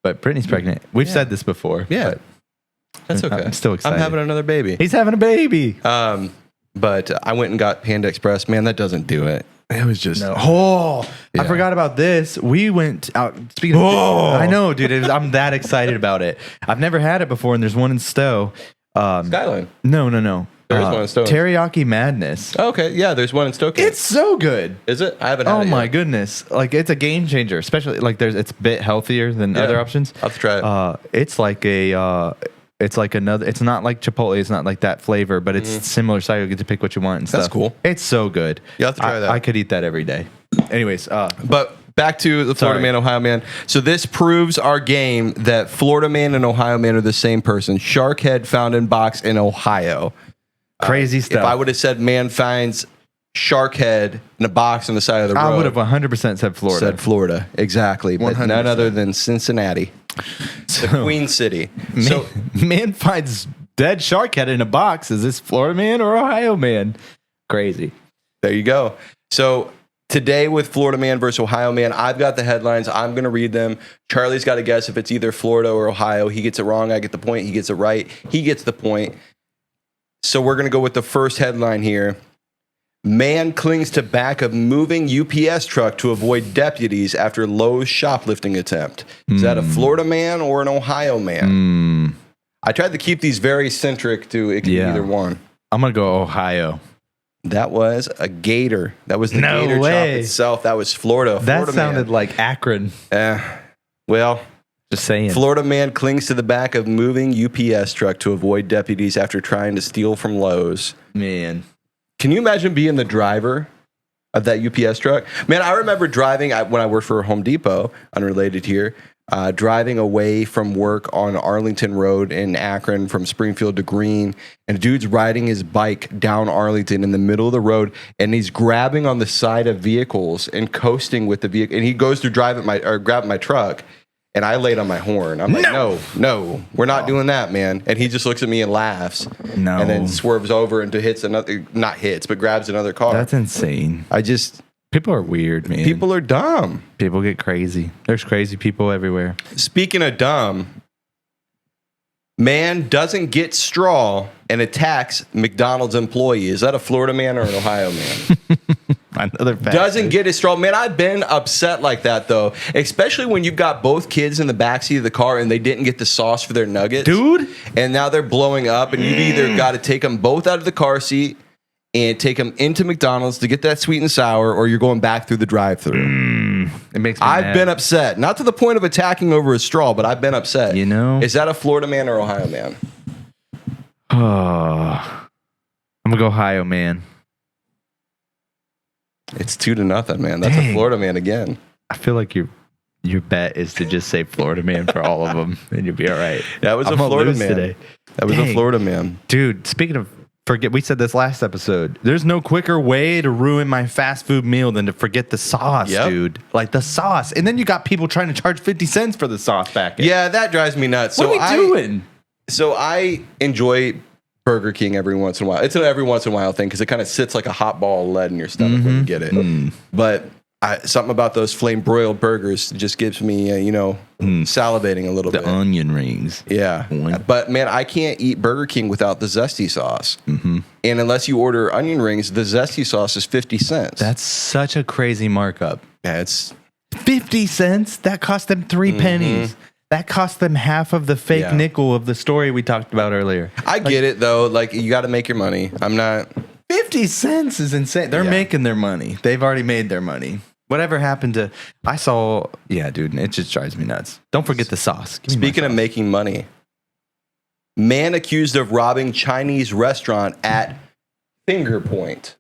But Brittany's pregnant. We've said this before. Yeah. But That's okay. I'm still excited. I'm having another baby. He's having a baby. But I went and got Panda Express. Man, that doesn't do it. It was just Oh, Yeah. I forgot about this. We went out. Speaking of, I know, dude. I'm that excited about it. I've never had it before, and there's one in Stowe. Skyline. No. There is one in Stowe. Teriyaki Madness. Oh, okay, yeah, there's one in Stoke. It's so good. Is it? I haven't had Oh it my yet. goodness! Like it's a game changer. Especially like it's a bit healthier than other options. I'll have to try it. It's like a. It's like another. It's not like Chipotle. It's not like that flavor, but it's similar style. You get to pick what you want and stuff. That's cool. It's so good. You'll have to try that. I could eat that every day. Anyways, But back to the Florida Sorry. man, Ohio man. So this proves our game that Florida man and Ohio man are the same person. Shark head found in box in Ohio. crazy stuff. If I would have said man finds shark head in a box on the side of the road, I would have 100% said Florida. said Florida. Exactly. But 100%. none other than Cincinnati, the Queen City. So man finds dead shark head in a box. Is this Florida man or Ohio man? Crazy. there you go. So today with Florida man versus Ohio man, I've got the headlines. I'm going to read them. Charlie's got to guess if it's either Florida or Ohio. He gets it wrong. I get the point. He gets it right. He gets the point. So we're going to go with the first headline here. Man clings to back of moving UPS truck to avoid deputies after Lowe's shoplifting attempt. Is that a Florida man or an Ohio man? I tried to keep these very centric to it can be Yeah. either one. I'm going to go Ohio. That was a gator. That was the No gator way. chop itself. That was Florida. That Florida sounded man. like Akron. Well, Just saying. Florida man clings to the back of moving UPS truck to avoid deputies after trying to steal from Lowe's. Man. Can you imagine being the driver of that UPS truck? Man, I remember driving when I worked for Home Depot, unrelated here, driving away from work on Arlington Road in Akron from Springfield to Greene, and a dude's riding his bike down Arlington in the middle of the road, and he's grabbing on the side of vehicles and coasting with the vehicle, and he goes to grab my truck. And I laid on my horn. I'm like, no, we're not doing that, man. And he just looks at me and laughs. No. And then swerves over and grabs another car. That's insane. People are weird, man. People are dumb. People get crazy. There's crazy people everywhere. Speaking of dumb, man doesn't get straw and attacks McDonald's employee. Is that a Florida man or an Ohio man? Another fact. Doesn't get his straw. Man, I've been upset like that, though. Especially when you've got both kids in the backseat of the car and they didn't get the sauce for their nuggets. Dude. And now they're blowing up, and you've either got to take them both out of the car seat and take them into McDonald's to get that sweet and sour, or you're going back through the drive-thru. It makes me I've mad. been upset. Not to the point of attacking over a straw, but I've been upset. You know? Is that a Florida man or Ohio man? Oh, I'm going to go Ohio, man. It's 2-0, man. That's Dang. a Florida man again. I feel like your bet is to just say Florida man for all of them, and you'll be all right. That was I'm a gonna Florida lose man. today. That was a Dang. Florida man. Dude, speaking of we said this last episode. There's no quicker way to ruin my fast food meal than to forget the sauce, Yep. dude. Like the sauce. And then you got people trying to charge 50 cents for the sauce packet. Yeah, that drives me nuts. What are we doing? So I enjoy Burger King every once in a while. It's an every once in a while thing because it kind of sits like a hot ball of lead in your stomach when you get it. But something about those flame broiled burgers just gives me, salivating a little The bit. onion rings. Yeah. Boing. But man, I can't eat Burger King without the zesty sauce. And unless you order onion rings, the zesty sauce is 50 cents. That's such a crazy markup. Yeah, it's 50 cents? That cost them 3 pennies. That cost them half of the fake Yeah. nickel of the story we talked about earlier. I get it though. Like you got to make your money. I'm not. 50 cents is insane. They're Yeah. making their money. They've already made their money. Whatever happened to... dude, it just drives me nuts. Don't forget the sauce. Give me my Speaking of sauce. making money, man accused of robbing Chinese restaurant at Point.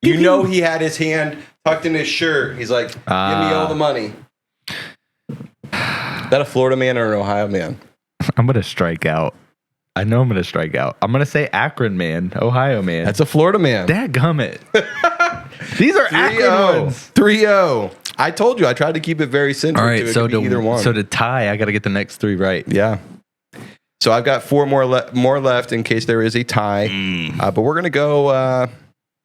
You know he had his hand tucked in his shirt. He's like, "Give me all the money." Is that a Florida man or an Ohio man? I'm going to strike out. I know I'm going to strike out. I'm going to say Akron man, Ohio man. That's a Florida man. Dadgummit. These are Akron ones. 3-0. I told you. I tried to keep it very simple. All right, so so either one. to tie, I got to get the next 3 right. Yeah. So I've got 4 more left in case there is a tie. But we're gonna go.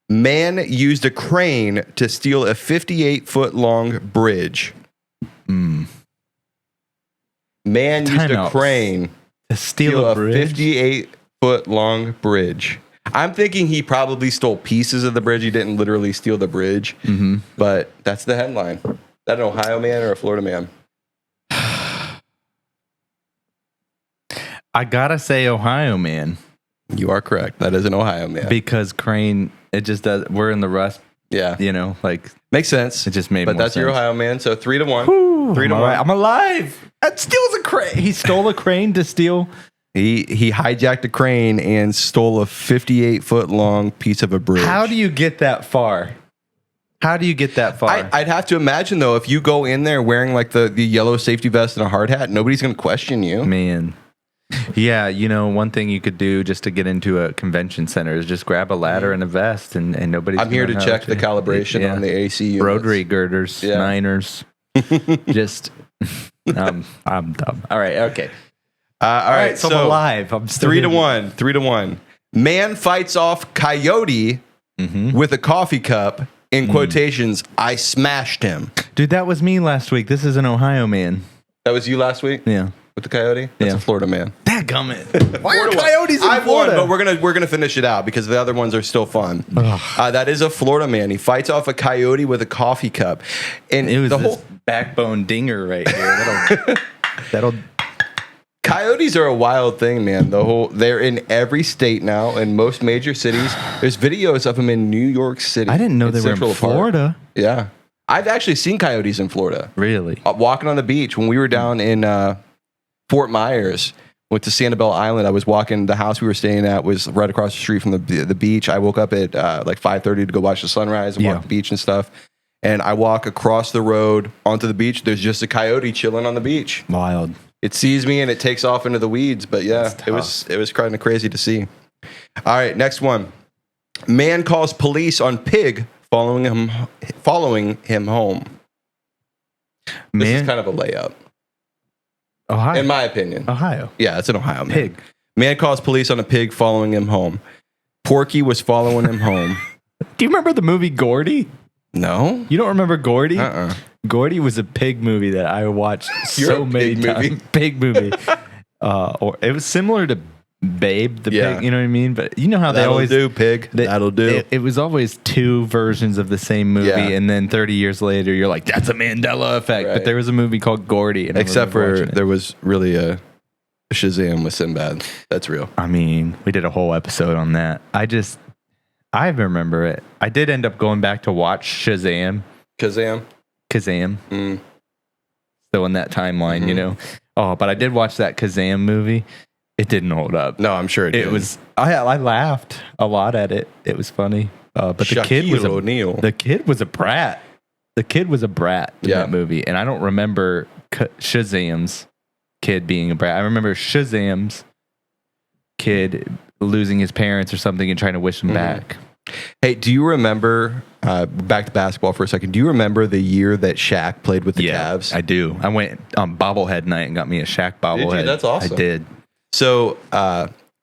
Man used a crane to steal a 58-foot-long bridge. Man used a Timeouts. crane To steal a bridge? 58-foot-long bridge. I'm thinking he probably stole pieces of the bridge. He didn't literally steal the bridge. But that's the headline. Is that an Ohio man or a Florida man? I gotta say Ohio man. You are correct. That is an Ohio man. Because crane, it just does. We're in the rust, Yeah. you know, like Makes sense. it just made But more that's your sense. Ohio man. So 3-1. 3-1. All right, I'm alive. That steals a crane. He stole a crane to steal. He hijacked a crane and stole a 58-foot-long piece of a bridge. How do you get that far? How do you get that far? I'd have to imagine, though, if you go in there wearing like the yellow safety vest and a hard hat, nobody's going to question you. Man. Yeah, you know, one thing you could do just to get into a convention center is just grab a ladder and a vest, and nobody's I'm here to gonna know check the calibration on the AC units. Rotary girders, Yeah. Niners. Just, I'm dumb. All right, okay. All right, so I'm alive. I'm still 3-1. 3-1. Man fights off Coyote with a coffee cup. In quotations, I smashed him. Dude, that was me last week. This is an Ohio man. That was you last week? Yeah. With the Coyote? That's Yeah. a Florida man. Dadgummit. Why are Florida one. coyotes in I've won, Florida? but we're gonna finish it out because the other ones are still fun. That is a Florida man. He fights off a coyote with a coffee cup, and It was the this whole backbone dinger right here. That'll coyotes are a wild thing, man. They're in every state now, in most major cities. There's videos of them in New York City. I didn't know they were in Central Park. Florida. Yeah, I've actually seen coyotes in Florida. Really? Walking on the beach when we were down in Fort Myers. Went to Sanibel Island. I was walking. The house we were staying at was right across the street from the beach. I woke up at like 5:30 to go watch the sunrise and walk the beach and stuff. And I walk across the road onto the beach. There's just a coyote chilling on the beach. Wild. It sees me and it takes off into the weeds. But yeah, it was kind of crazy to see. All right, next one. Man calls police on pig following him home. This is kind of a layup, Ohio. in my opinion. Ohio. Yeah, it's an Ohio man. Pig. Man calls police on a pig following him home. Porky was following him home. Do you remember the movie Gordy? No? You don't remember Gordy? Uh-uh. Gordy was a pig movie that I watched You're so a many pig times. movie. Pig movie. Or it was similar to Babe the Yeah. pig. You know what I mean? But you know how they That'll always do, pig. That'll do. It was always two versions of the same movie, Yeah. and then 30 years later, you're like, "That's a Mandela effect." Right. But there was a movie called Gordy, and I Except remember for watching it. there was really a Shazam with Sinbad. That's real. I mean, we did a whole episode on that. I remember it. I did end up going back to watch Shazam. Kazam. Kazam. Still in that timeline, you know. Oh, but I did watch that Kazam movie. It didn't hold up. No, I'm sure it did. It was. I laughed a lot at it. It was funny. But the kid was Shaquille O'Neal. The kid was a brat. The kid was a brat in Yeah. that movie, and I don't remember Shazam's kid being a brat. I remember Shazam's kid losing his parents or something and trying to wish him back. Hey, do you remember, back to basketball for a second, do you remember the year that Shaq played with the Cavs? I do. I went on bobblehead night and got me a Shaq bobblehead. That's awesome. I did. So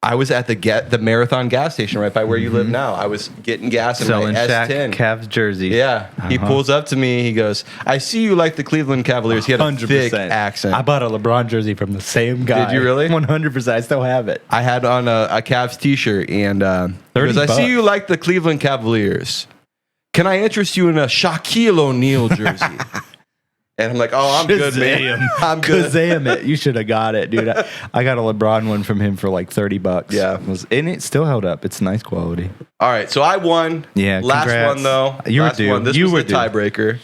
I was at the Marathon gas station right by where you live now. I was getting gas in Selling my Shaq S10. Cavs jerseys. Yeah. He pulls up to me. He goes, I see you like the Cleveland Cavaliers. He had a thick accent. I bought a LeBron jersey from the same guy. Did you really? 100%. I still have it. I had on a Cavs t-shirt and he goes, I see you like the Cleveland Cavaliers. Can I interest you in a Shaquille O'Neal jersey? And I'm like, oh, I'm good, man. I'm good. Kazam it. You should have got it, dude. I got a LeBron one from him for like $30. Yeah. And it still held up. It's nice quality. All right, so I won. Yeah, Last congrats. one, though. You were Last due. one. This You was were the due. tiebreaker.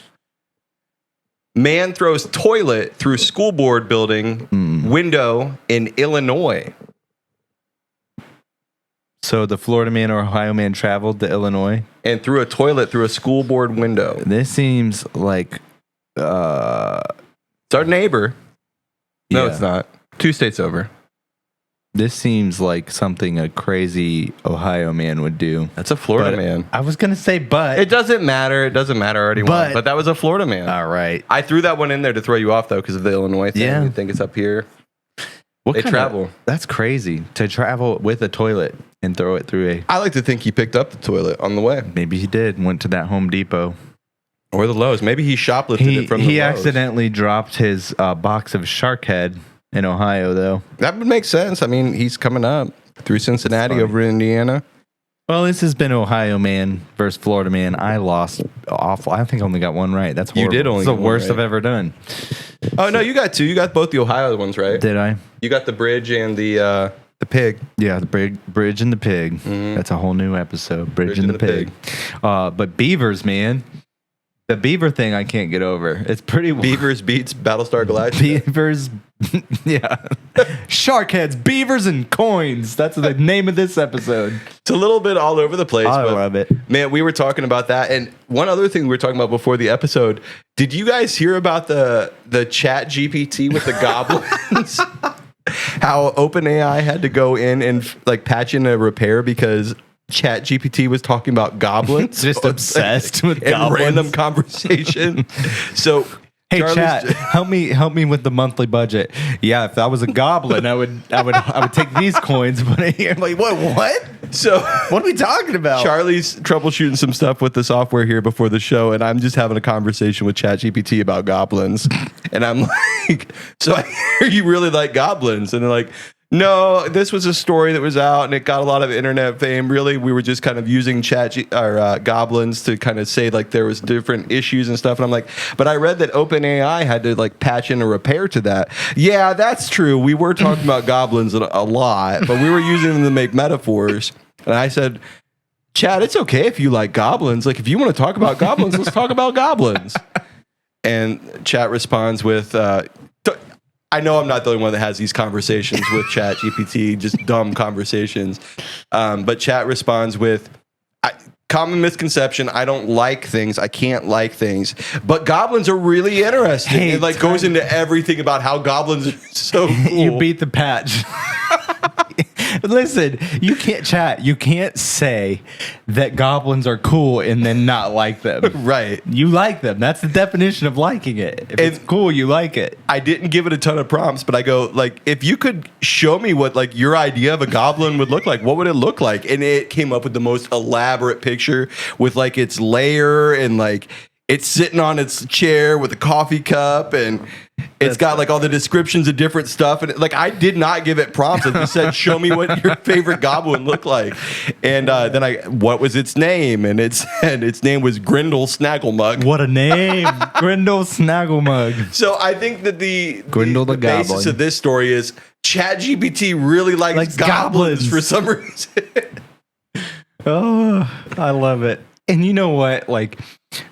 Man throws toilet through school board building window in Illinois. So the Florida man or Ohio man traveled to Illinois. And threw a toilet through a school board window. This seems like... It's our neighbor. No, Yeah. it's not. 2 states over. This seems like something a crazy Ohio man would do. That's a Florida But man. I was going to say, but... It doesn't matter. It doesn't matter. I already won. But that was a Florida man. All right. I threw that one in there to throw you off, though, because of the Illinois thing. Yeah. You think it's up here. They travel. That's crazy to travel with a toilet and throw it through a. I like to think he picked up the toilet on the way. Maybe he did. Went to that Home Depot. Or the Lowe's. Maybe he shoplifted it from the Lowe's. He accidentally dropped his box of shark head in Ohio, though. That would make sense. I mean, he's coming up through Cincinnati over in Indiana. Well, this has been Ohio man versus Florida man. I lost awful. I think I only got one right. That's horrible. You did only It's the get one worst right. I've ever done. Oh, no, you got two. You got both the Ohio ones, right? Did I? You got the bridge and the pig. Yeah, the bridge and the pig. Mm-hmm. That's a whole new episode. Bridge and the pig. But beavers, man. The beaver thing I can't get over. It's pretty. Beavers beats Battlestar Galactica. Beavers. Yeah. Shark heads, beavers, and coins. That's the name of this episode. It's a little bit all over the place. I but love it. Man, we were talking about that. And one other thing we were talking about before the episode. Did you guys hear about the ChatGPT with the goblins? How OpenAI had to go in and like patch in a repair because ChatGPT was talking about goblins. Just obsessed with in goblins. Random conversation. So Hey, Charlie's chat, help me with the monthly budget. Yeah, if I was a goblin, I would take these coins, but here, I'm like, what? So What are we talking about? Charlie's troubleshooting some stuff with the software here before the show, and I'm just having a conversation with ChatGPT about goblins. And I'm like, so I hear you really like goblins. And they're like, no, this was a story that was out and it got a lot of internet fame. Really, we were just kind of using goblins to kind of say like there was different issues and stuff. And I'm like, but I read that OpenAI had to like patch in a repair to that. Yeah, that's true. We were talking about goblins a lot, but we were using them to make metaphors. And I said, Chad, it's okay if you like goblins. Like if you want to talk about goblins, let's talk about goblins. And Chat responds with, I know I'm not the only one that has these conversations with ChatGPT, just dumb conversations. But Chat responds with, common misconception, I don't like things. I can't like things. But goblins are really interesting. Hey, it like goes into everything about how goblins are so cool. You beat the patch. Listen, you can't say that goblins are cool and then not like them. Right. You like them. That's the definition of liking it. If it's cool, you like it. I didn't give it a ton of prompts, but I go, like, if you could show me what, like, your idea of a goblin would look like, what would it look like? And it came up with the most elaborate picture with, like, its lair and, like, it's sitting on its chair with a coffee cup and it's got like all the descriptions of different stuff. And like, I did not give it prompts. I just said, show me what your favorite goblin looked like. And then what was its name? And it said its name was Grindel Snagglemug. What a name. Grindel Snagglemug. So I think that the Grindel basis Goblin. of this story is ChatGPT really likes goblins for some reason. Oh, I love it. And you know what? Like,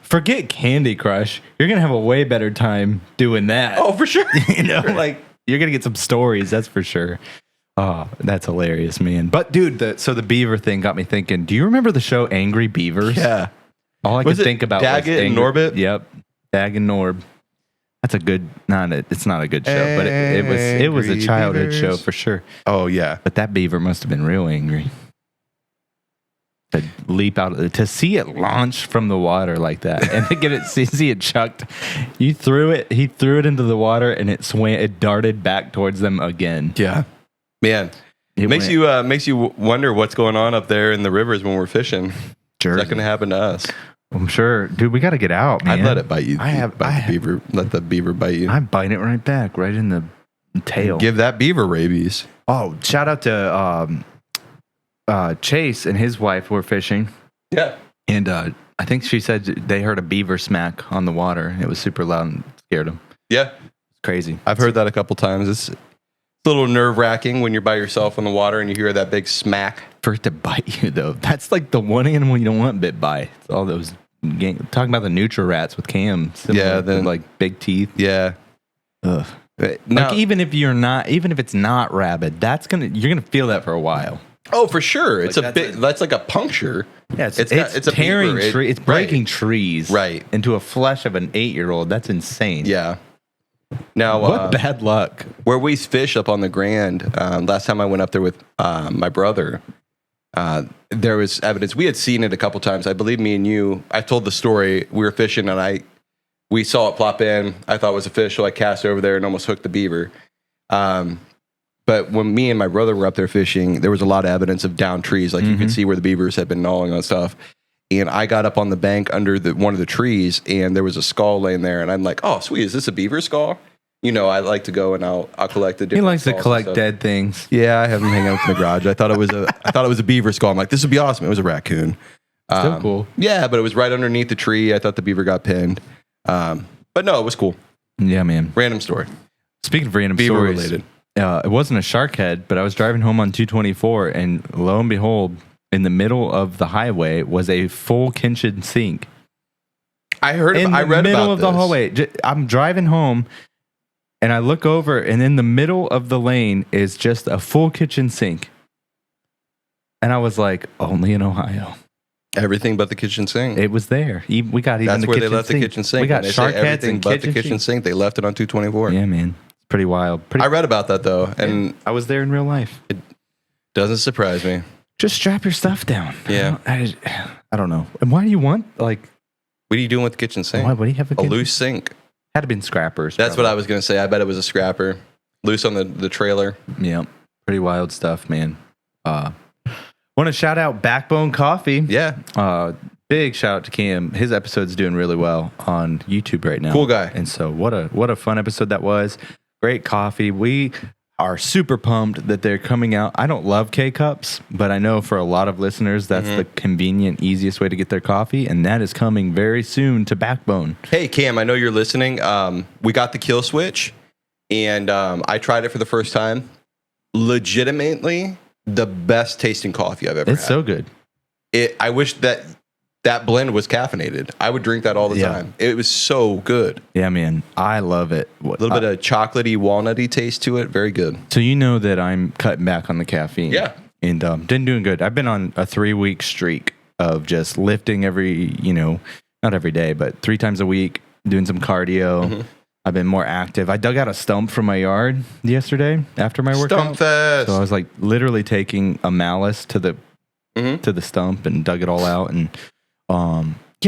forget Candy Crush. You're going to have a way better time doing that. Oh, for sure. You know, like, you're going to get some stories, that's for sure. Oh, that's hilarious, man. But, dude, so the beaver thing got me thinking. Do you remember the show Angry Beavers? Yeah. All I could think about was Daggett and Norbit? Yep. Dag and Norb. That's a good, it's not a good show, but it was a Angry childhood Beavers. show for sure. Oh, yeah. But that beaver must have been real angry. To leap out, to see it launch from the water like that, and to get it, see it chucked. He threw it into the water, and it darted back towards them again. Yeah, man, it makes you wonder what's going on up there in the rivers when we're fishing. Sure, is that going to happen to us? I'm sure, dude. We got to get out, man. I'd let it bite you. Let the beaver bite you. I bite it right back, right in the tail. Give that beaver rabies. Oh, shout out to Chase and his wife were fishing. Yeah. And I think she said they heard a beaver smack on the water. It was super loud and scared them. Yeah. It's crazy. I've heard that a couple times. It's a little nerve-wracking when you're by yourself on the water and you hear that big smack. For it to bite you, though. That's like the one animal you don't want bit by. It's all those... Talking about the Nutri Rats with Cam. Yeah. Then, like big teeth. Yeah. Ugh. Now, like even if it's not rabid, you're gonna feel that for a while. Oh, for sure. It's like that's like a puncture. Yeah, it's a tearing beaver. trees. It's breaking trees right into a flesh of an 8-year-old. That's insane. Yeah. Now, what bad luck. Where we fish up on the Grand, last time I went up there with my brother, there was evidence. We had seen it a couple times. I believe me and you, I told the story. We were fishing and we saw it plop in. I thought it was a fish, so I cast over there and almost hooked the beaver. But when me and my brother were up there fishing, there was a lot of evidence of downed trees. Like you could see where the beavers had been gnawing on stuff. And I got up on the bank under one of the trees, and there was a skull laying there. And I'm like, "Oh, sweet! Is this a beaver skull?" You know, I like to go and I'll collect the different. He likes to skulls and collect stuff. dead things. Yeah, I have them hanging out in the garage. I thought it was a beaver skull. I'm like, this would be awesome. It was a raccoon. Still cool. Yeah, but it was right underneath the tree. I thought the beaver got pinned. But no, it was cool. Yeah, man. Random story. Speaking of random Beaver stories, related. It wasn't a shark head, but I was driving home on 224, and lo and behold, in the middle of the highway was a full kitchen sink. I read In the about middle of the this. hallway. I'm driving home, and I look over, and in the middle of the lane is just a full kitchen sink. And I was like, only in Ohio. Everything but the kitchen sink. It was there. We got even That's the where kitchen they left sink. the kitchen sink. We got And they say shark heads everything and but the kitchen sink. They left it on 224. Yeah, man. It's pretty wild. I read about that though, and I was there in real life. doesn't surprise me. Just strap your stuff down. Yeah. I don't know. And why do you want, like, What are you doing with the kitchen sink? why do you have a kitchen? loose sink. Had to have been scrappers. That's what I was going to say. I bet it was a scrapper. Loose on the trailer. Yeah. Pretty wild stuff, man. Want to shout out Backbone Coffee. Yeah. Big shout out to Cam. His episode's doing really well on YouTube right now. Cool guy. And so what a fun episode that was. Great coffee. We are super pumped that they're coming out. I don't love K-Cups, but I know for a lot of listeners, that's the convenient, easiest way to get their coffee. And that is coming very soon to Backbone. Hey, Cam, I know you're listening. We got the kill switch, and I tried it for the first time. Legitimately, the best tasting coffee I've ever It's had. so good. I wish that blend was caffeinated. I would drink that all the time. It was so good. Yeah, man. I love it. A little bit of chocolatey, walnutty taste to it. Very good. So you know that I'm cutting back on the caffeine. Yeah. And been doing good. I've been on a 3-week streak of just lifting not every day, but 3 times a week, doing some cardio. I've been more active. I dug out a stump from my yard yesterday after my workout. Stump fest. So I was like literally taking a malice to the stump and dug it all out. And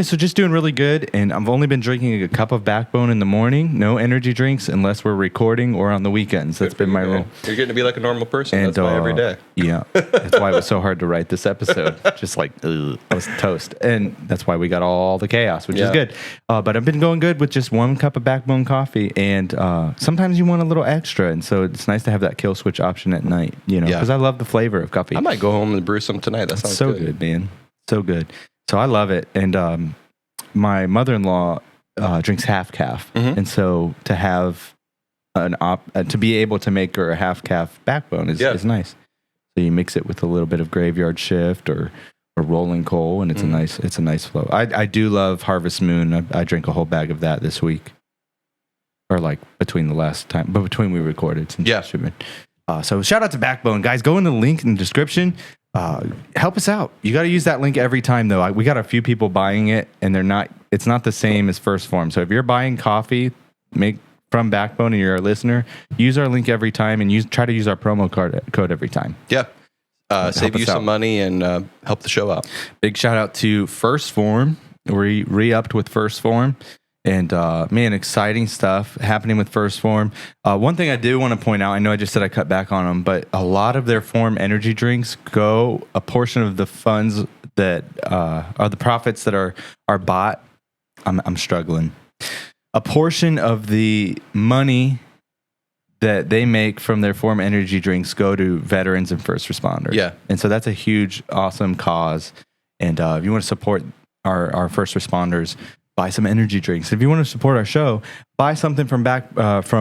so just doing really good. And I've only been drinking a cup of Backbone in the morning. No energy drinks unless we're recording or on the weekends. That's been my rule. You're getting to be like a normal person. And That's why every day. Yeah. That's why it was so hard to write this episode. Just like, I was toast. And that's why we got all the chaos, which is good. But I've been going good with just 1 cup of Backbone coffee. And sometimes you want a little extra. And so it's nice to have that kill switch option at night, because I love the flavor of coffee. I might go home and brew some tonight. That sounds so good, man. So good. So I love it. And my mother-in-law drinks half calf. And so to have to be able to make her a half calf Backbone is nice. So you mix it with a little bit of Graveyard Shift or rolling coal, and it's a nice flow. I do love Harvest Moon. I drank a whole bag of that this week, or like between we recorded. Since so shout out to Backbone, guys. Go in the link in the description. Help us out. You got to use that link every time, though. We got a few people buying it, and it's not the same as First Phorm. So if you're buying coffee, from Backbone and you're a listener, use our link every time, and try to use our promo code every time. Yeah. Save you some money and help the show out. Big shout out to First Phorm. We re-upped with First Phorm. And man, exciting stuff happening with First Phorm. One thing I do want to point out, I know I just said I cut back on them, but a lot of their Phorm energy drinks a portion of the funds that are the profits that are bought. I'm struggling. A portion of the money that they make from their Phorm energy drinks go to veterans and first responders. Yeah. And so that's a huge, awesome cause. And if you want to support our first responders, buy some energy drinks. If you want to support our show, buy something from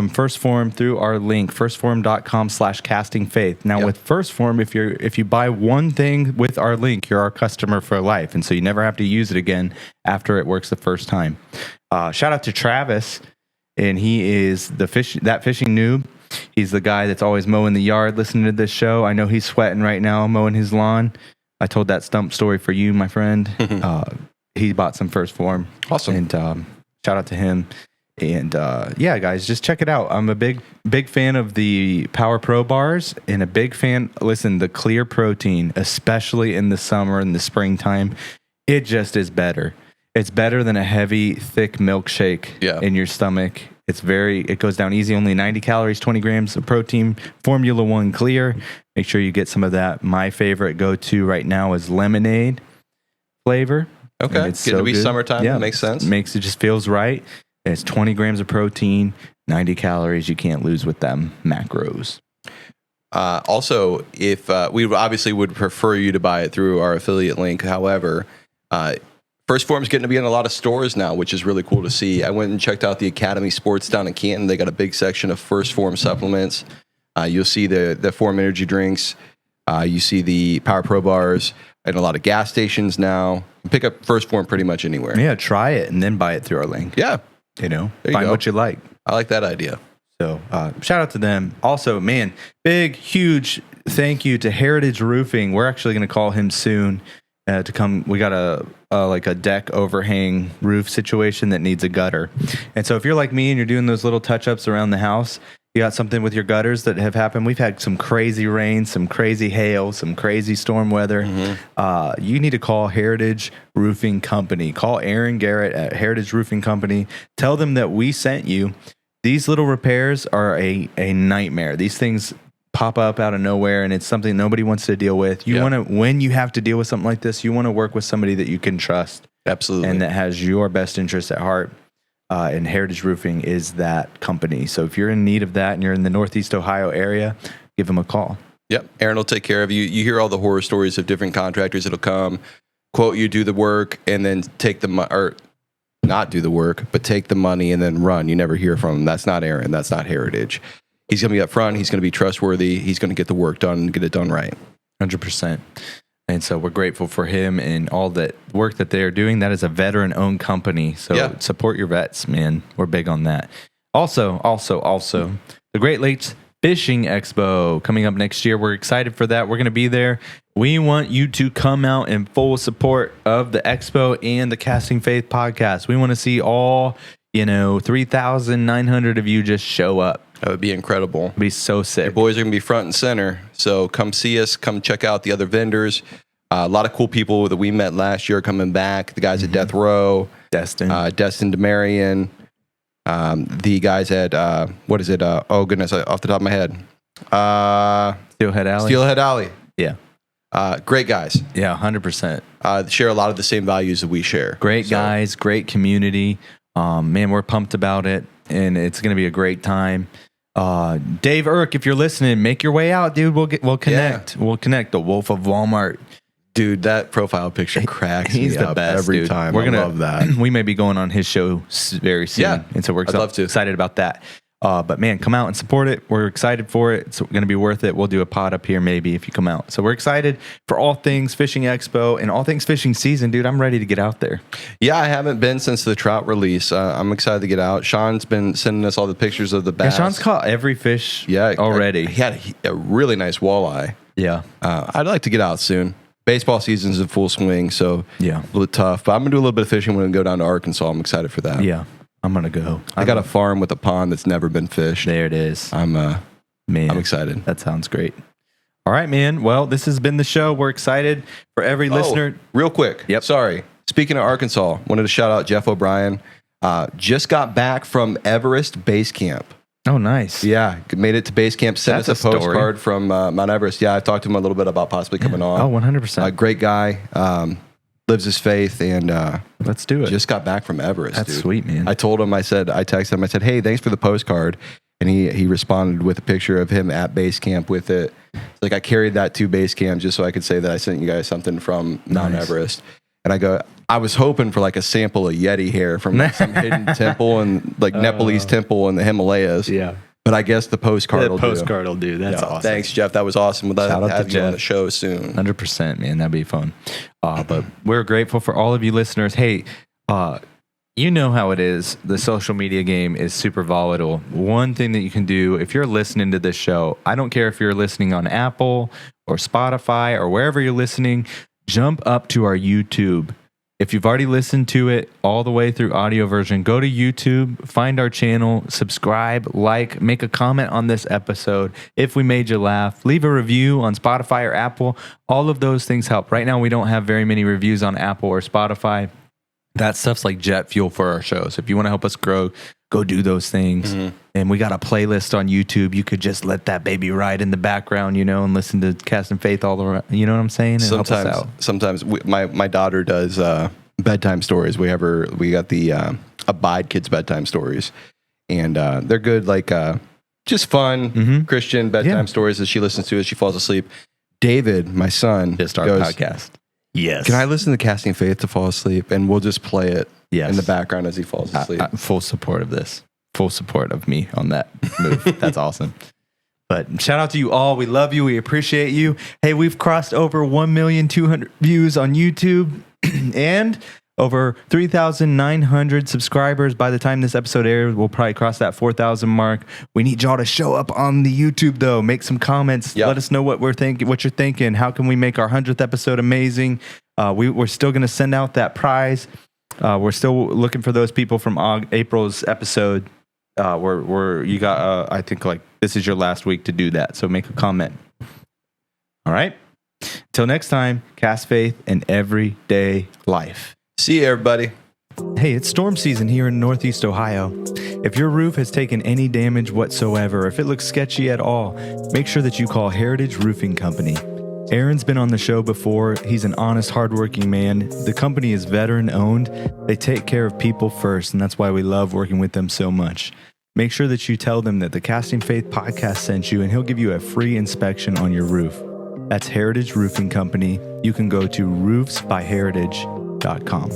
First Phorm through our link, firstphorm.com/castingfaith. Now with First Phorm, if you buy one thing with our link, you're our customer for life. And so you never have to use it again after it works the first time. Shout out to Travis, and he is that fishing noob. He's the guy that's always mowing the yard, listening to this show. I know he's sweating right now, mowing his lawn. I told that stump story for you, my friend. He bought some First Phorm. Awesome. And shout out to him. And guys, just check it out. I'm a big fan of the Power Pro bars, and a big fan. Listen, the clear protein, especially in the summer and the springtime, it just is better. It's better than a heavy, thick milkshake in your stomach. It goes down easy, only 90 calories, 20 grams of protein, Formula 1 clear. Make sure you get some of that. My favorite go-to right now is lemonade flavor. Okay. And It's to be good. summertime. That makes sense. It just feels right. It's 20 grams of protein, 90 calories. You can't lose with them macros. Also, if we obviously would prefer you to buy it through our affiliate link. However, First Phorm's getting to be in a lot of stores now, which is really cool to see. I went and checked out the Academy Sports down in Canton. They got a big section of First Phorm supplements. You'll see the Phorm energy drinks. You see the Power Pro bars and a lot of gas stations now. You can pick up First Phorm pretty much anywhere. Yeah, try it and then buy it through our link. Yeah. Find go. what you like. I like that idea. So shout out to them. Also, man, big, huge thank you to Heritage Roofing. We're actually going to call him soon to come. We got a deck overhang roof situation that needs a gutter. And so if you're like me and you're doing those little touch-ups around the house, you got something with your gutters that have happened. We've had some crazy rain, some crazy hail, some crazy storm weather. You need to call Heritage Roofing Company. Call Aaron Garrett at Heritage Roofing Company. Tell them that we sent you. These little repairs are a nightmare. These things pop up out of nowhere, and it's something nobody wants to deal with. You want to, when you have to deal with something like this, you want to work with somebody that you can trust. Absolutely. And that has your best interest at heart. And Heritage Roofing is that company. So if you're in need of that and you're in the Northeast Ohio area, give them a call. Yep. Aaron will take care of you. You hear all the horror stories of different contractors that'll come, quote you, do the work, and then take the money, or not do the work, but take the money and then run. You never hear from him. That's not Aaron. That's not Heritage. He's going to be up front. He's going to be trustworthy. He's going to get the work done and get it done right. 100%. And so we're grateful for him and all that work that they're doing. That is a veteran-owned company. So support your vets, man. We're big on that. Also, the Great Lakes Fishing Expo coming up next year. We're excited for that. We're going to be there. We want you to come out in full support of the Expo and the Casting Faith podcast. We want to see all, 3,900 of you just show up. That would be incredible. It'd be so sick. Your boys are going to be front and center. So come see us. Come check out the other vendors. A lot of cool people that we met last year coming back. The guys at Death Row. Destin DeMarion. The guys at, what is it? Oh, goodness, off the top of my head. Steelhead Alley. Yeah. Great guys. Yeah, 100%. Share a lot of the same values that we share. Great guys, great community. Man, we're pumped about it, and it's going to be a great time. Dave Irk, if you're listening, make your way out, dude. We'll connect. Yeah. We'll connect. The Wolf of Walmart. Dude, that profile picture cracks me the up best, every dude. time. I love that. We may be going on his show very soon. Yeah, and so we're I'd love to. excited about that. But man, come out and support it. We're excited for it. It's going to be worth it. We'll do a pod up here maybe if you come out. So we're excited for all things Fishing Expo and all things fishing season, dude. I'm ready to get out there. Yeah, I haven't been since the trout release. I'm excited to get out. Sean's been sending us all the pictures of the bass. Yeah, Sean's caught every fish already. He had a really nice walleye. Yeah. I'd like to get out soon. Baseball season's in full swing, so yeah, a little tough. But I'm going to do a little bit of fishing when we go down to Arkansas. I'm excited for that. Yeah. I'm gonna go. I got a farm with a pond that's never been fished. There it is. I'm excited. That sounds great. All right, man. Well, this has been the show. We're excited for every listener. Real quick. Yep. Sorry. Speaking of Arkansas, wanted to shout out Jeff O'Brien. Just got back from Everest Base Camp. Oh, nice. Yeah, made it to base camp. Sent That's us a postcard from Mount Everest. Yeah, I talked to him a little bit about possibly coming on. Oh, 100%. Great guy. Lives his faith, and let's do it. Just got back from Everest. That's dude. sweet, man. I told him, I texted him, I said, hey, thanks for the postcard. And he responded with a picture of him at base camp with it. Like, I carried that to base camp just so I could say that I sent you guys something from Mount Everest. And I go, I was hoping for like a sample of Yeti hair from like some hidden temple and like Nepalese temple in the Himalayas. Yeah. But I guess the postcard will do. That's awesome. Thanks, Jeff. That was awesome. We'll Shout out have to you on Jeff. the show soon. 100%, man. That'd be fun. But we're grateful for all of you listeners. Hey, you know how it is. The social media game is super volatile. One thing that you can do if you're listening to this show, I don't care if you're listening on Apple or Spotify or wherever you're listening, jump up to our YouTube. If you've already listened to it all the way through audio version, go to YouTube, find our channel, subscribe, like, make a comment on this episode. If we made you laugh, leave a review on Spotify or Apple. All of those things help. Right now, we don't have very many reviews on Apple or Spotify. That stuff's like jet fuel for our show. So if you want to help us grow, go do those things. And we got a playlist on YouTube. You could just let that baby ride in the background, and listen to Cast and Faith all around. You know what I'm saying? And help us out. Sometimes my daughter does bedtime stories. We got the Abide Kids bedtime stories, and they're good, like just fun Christian bedtime stories that she listens to as she falls asleep. David, my son, Just our podcast. Yes. Can I listen to Casting Faith to fall asleep? And we'll just play it in the background as he falls asleep. Full support of this. Full support of me on that move. That's awesome. But shout out to you all. We love you. We appreciate you. Hey, we've crossed over 1,200,000 views on YouTube and over 3,900 subscribers. By the time this episode airs, we'll probably cross that 4,000 mark. We need y'all to show up on the YouTube, though. Make some comments. Yep. Let us know what you're thinking. How can we make our 100th episode amazing? We're still going to send out that prize. We're still looking for those people from April's episode. Where you got, I think, like, this is your last week to do that. So make a comment. All right. Till next time, cast faith in everyday life. See you, everybody. Hey, it's storm season here in Northeast Ohio. If your roof has taken any damage whatsoever, if it looks sketchy at all, make sure that you call Heritage Roofing Company. Aaron's been on the show before. He's an honest, hardworking man. The company is veteran owned. They take care of people first, and that's why we love working with them so much. Make sure that you tell them that the Casting Faith podcast sent you, and he'll give you a free inspection on your roof. That's Heritage Roofing Company. You can go to roofsbyheritage.com.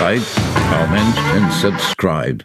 Like, comment, and subscribe.